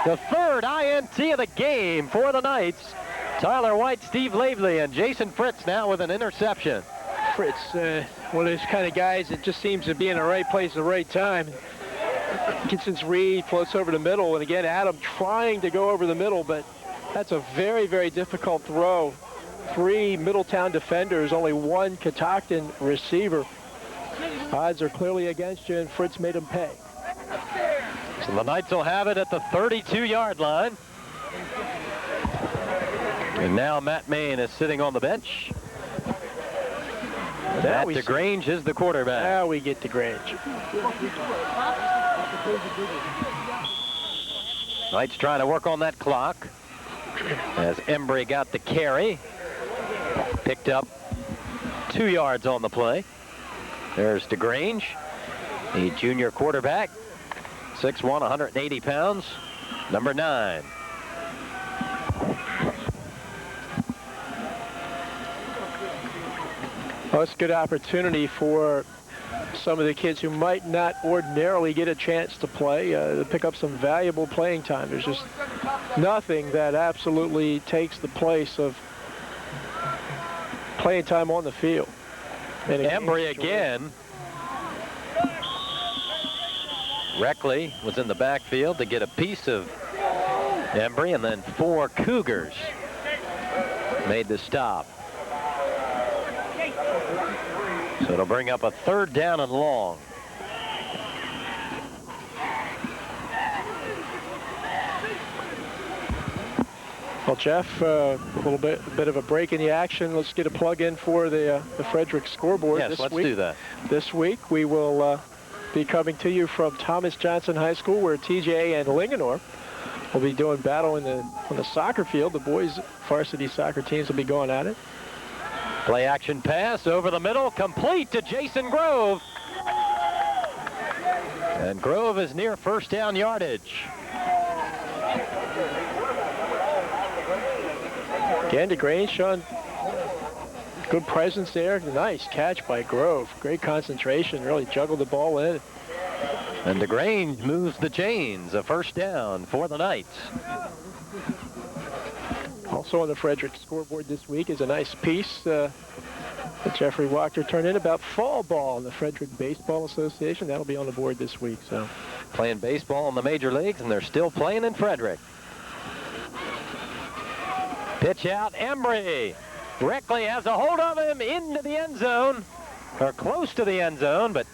The third INT of the game for the Knights. Tyler White, Steve Lavely, and Jason Fritz now with an interception. Fritz, one of those kind of guys that just seems to be in the right place at the right time. Gibson's read, floats over the middle, and again, Adam trying to go over the middle, but that's a very, very difficult throw. 3 Middletown defenders, only 1 Catoctin receiver. Odds are clearly against you, and Fritz made him pay. So the Knights will have it at the 32-yard line. And now Matt Main is sitting on the bench. Matt DeGrange is the quarterback. Now we get DeGrange. Knights trying to work on that clock as Embry got the carry. Picked up 2 yards on the play. There's DeGrange, the junior quarterback, 6'1", 180 pounds, number 9. Well, it's a good opportunity for some of the kids who might not ordinarily get a chance to play, to pick up some valuable playing time. There's just nothing that absolutely takes the place of playing time on the field. And Embry again. Reckley was in the backfield to get a piece of Embry, and then 4 Cougars made the stop. So it'll bring up a 3rd down and long. Well, Jeff, a little bit of a break in the action. Let's get a plug in for the Frederick scoreboard. Yes, let's do that. This week we will be coming to you from Thomas Johnson High School, where TJ and Linganore will be doing battle on the soccer field. The boys' varsity soccer teams will be going at it. Play action pass over the middle, complete to Jason Grove. And Grove is near first down yardage. Again, DeGrange showing good presence there. Nice catch by Grove. Great concentration. Really juggled the ball in. And DeGrange moves the chains. A first down for the Knights. Also on the Frederick scoreboard this week is a nice piece that Jeffrey Wachter turned in about fall ball in the Frederick Baseball Association. That'll be on the board this week. So, playing baseball in the major leagues, and they're still playing in Frederick. Pitch out, Embry. Reckley has a hold of him into the end zone, or close to the end zone, but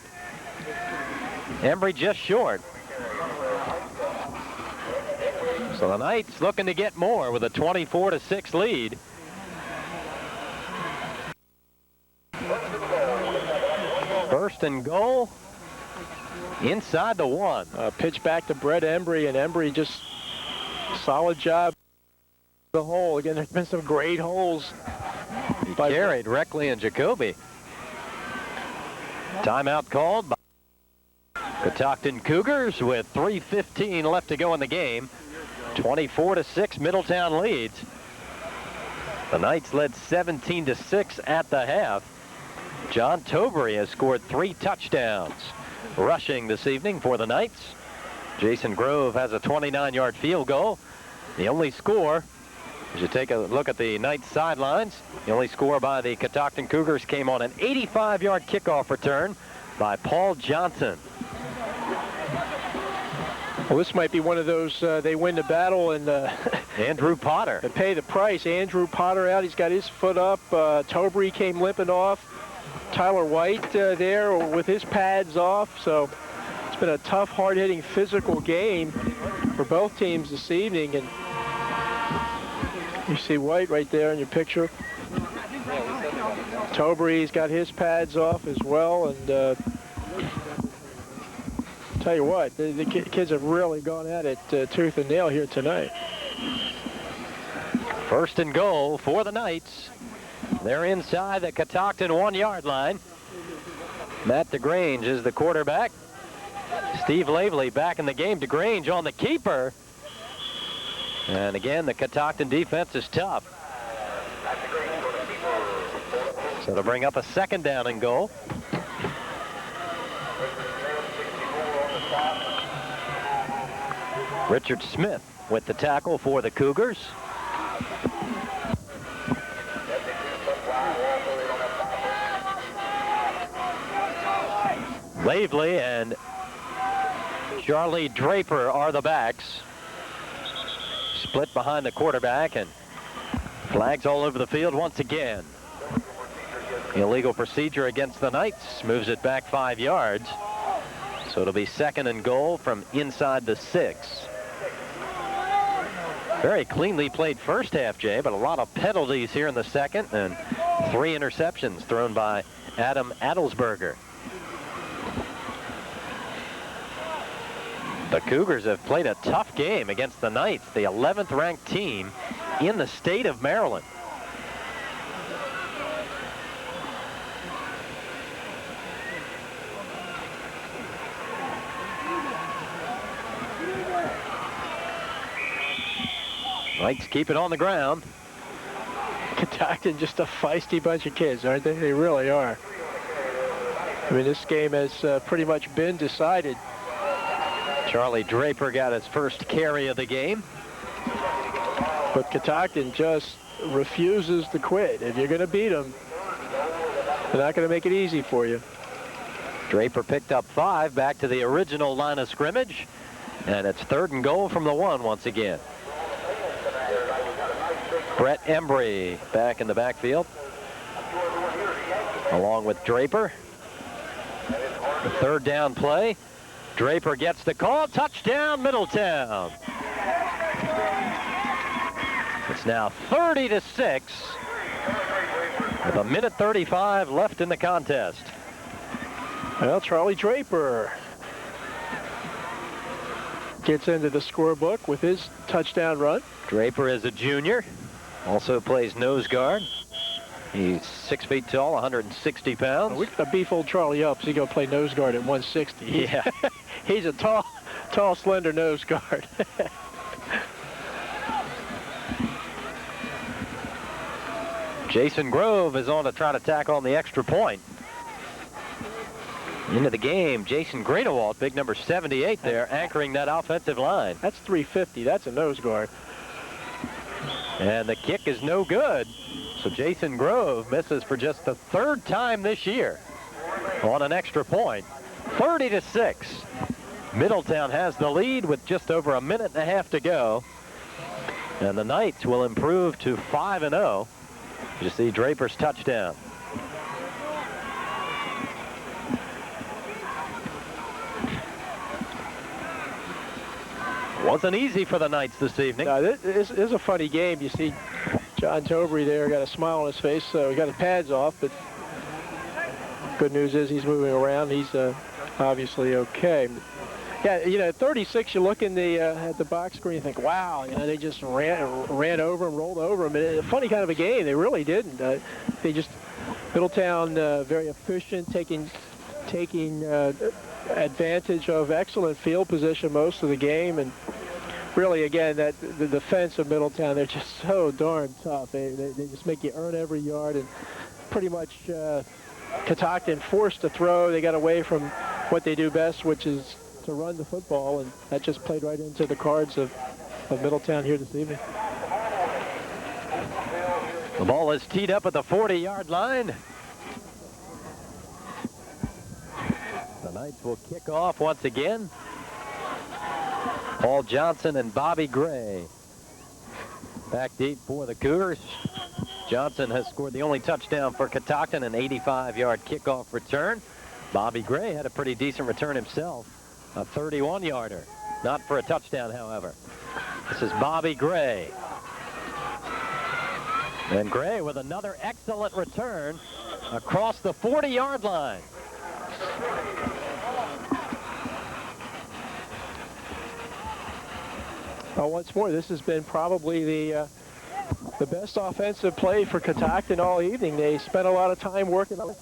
Embry just short. So the Knights looking to get more with a 24-6 lead. First and goal inside the 1. Pitch back to Brett Embry, and Embry just solid job. The hole again. There's been some great holes. He carried Reckley and Jacoby. Timeout called by Catoctin Cougars with 3:15 left to go in the game. 24-6 Middletown leads. The Knights led 17-6 at the half. John Tobery has scored 3 touchdowns rushing this evening for the Knights. Jason Grove has a 29-yard field goal. The only score, as you take a look at the Knights sidelines, the only score by the Catoctin Cougars came on an 85-yard kickoff return by Paul Johnson. Well, this might be one of those, they win the battle and Andrew Potter. They pay the price. Andrew Potter out. He's got his foot up. Tobery came limping off. Tyler White there with his pads off. So it's been a tough, hard-hitting, physical game for both teams this evening. And you see White right there in your picture. Tobery's got his pads off as well. And tell you what, the kids have really gone at it tooth and nail here tonight. First and goal for the Knights. They're inside the Catoctin 1-yard line. Matt DeGrange is the quarterback. Steve Lavely back in the game. DeGrange on the keeper. And again, the Catoctin defense is tough. So they'll bring up a second down and goal. Richard Smith with the tackle for the Cougars. Lavely and Charlie Draper are the backs. Split behind the quarterback, and flags all over the field once again. Illegal procedure against the Knights, moves it back 5 yards. So it'll be second and goal from inside the 6. Very cleanly played first half, Jay, but a lot of penalties here in the second, and 3 interceptions thrown by Adam Adelsberger. The Cougars have played a tough game against the Knights, the 11th ranked team in the state of Maryland. Knights keep it on the ground. Catoctin just a feisty bunch of kids, aren't they? They really are. I mean, this game has pretty much been decided. Charlie Draper got his first carry of the game. But Catoctin just refuses to quit. If you're going to beat them, they're not going to make it easy for you. Draper picked up 5 back to the original line of scrimmage. And it's third and goal from the 1 once again. Brett Embry back in the backfield, along with Draper. The third down play. Draper gets the call. Touchdown, Middletown. It's now 30-6 with a minute 35 left in the contest. Well, Charlie Draper gets into the scorebook with his touchdown run. Draper is a junior, also plays nose guard. He's 6 feet tall, 160 pounds. We got to beef old Charlie up so he go play nose guard at 160. Yeah. He's a tall, slender nose guard. Jason Grove is on to try to tack on the extra point. Into the game, Jason Greenewalt, big number 78 there, anchoring that offensive line. That's 350. That's a nose guard. And the kick is no good. So Jason Grove misses for just the 3rd time this year on an extra point. 30-6. Middletown has the lead with just over a minute and a half to go. And the Knights will improve to 5-0. You see Draper's touchdown. Wasn't easy for the Knights this evening. No, this is a funny game. You see John Tobry there, got a smile on his face, so he got his pads off, but good news is he's moving around. He's obviously okay. Yeah, you know, 36, you look in the at the box score, you think, wow, you know, they just ran over him, rolled over him. And a funny kind of a game. They really didn't. They just, Middletown very efficient, taking advantage of excellent field position most of the game. And really, again, the defense of Middletown, they're just so darn tough. They just make you earn every yard. And pretty much Catoctin forced to throw. They got away from what they do best, which is to run the football, and that just played right into the cards of Middletown here this evening. The ball is teed up at the 40-yard line. The Knights will kick off once again. Paul Johnson and Bobby Gray back deep for the Cougars. Johnson has scored the only touchdown for Catoctin, an 85-yard kickoff return. Bobby Gray had a pretty decent return himself, a 31-yarder. Not for a touchdown, however. This is Bobby Gray. And Gray with another excellent return across the 40-yard line. Once more, this has been probably the best offensive play for Catoctin all evening. They spent a lot of time working on it.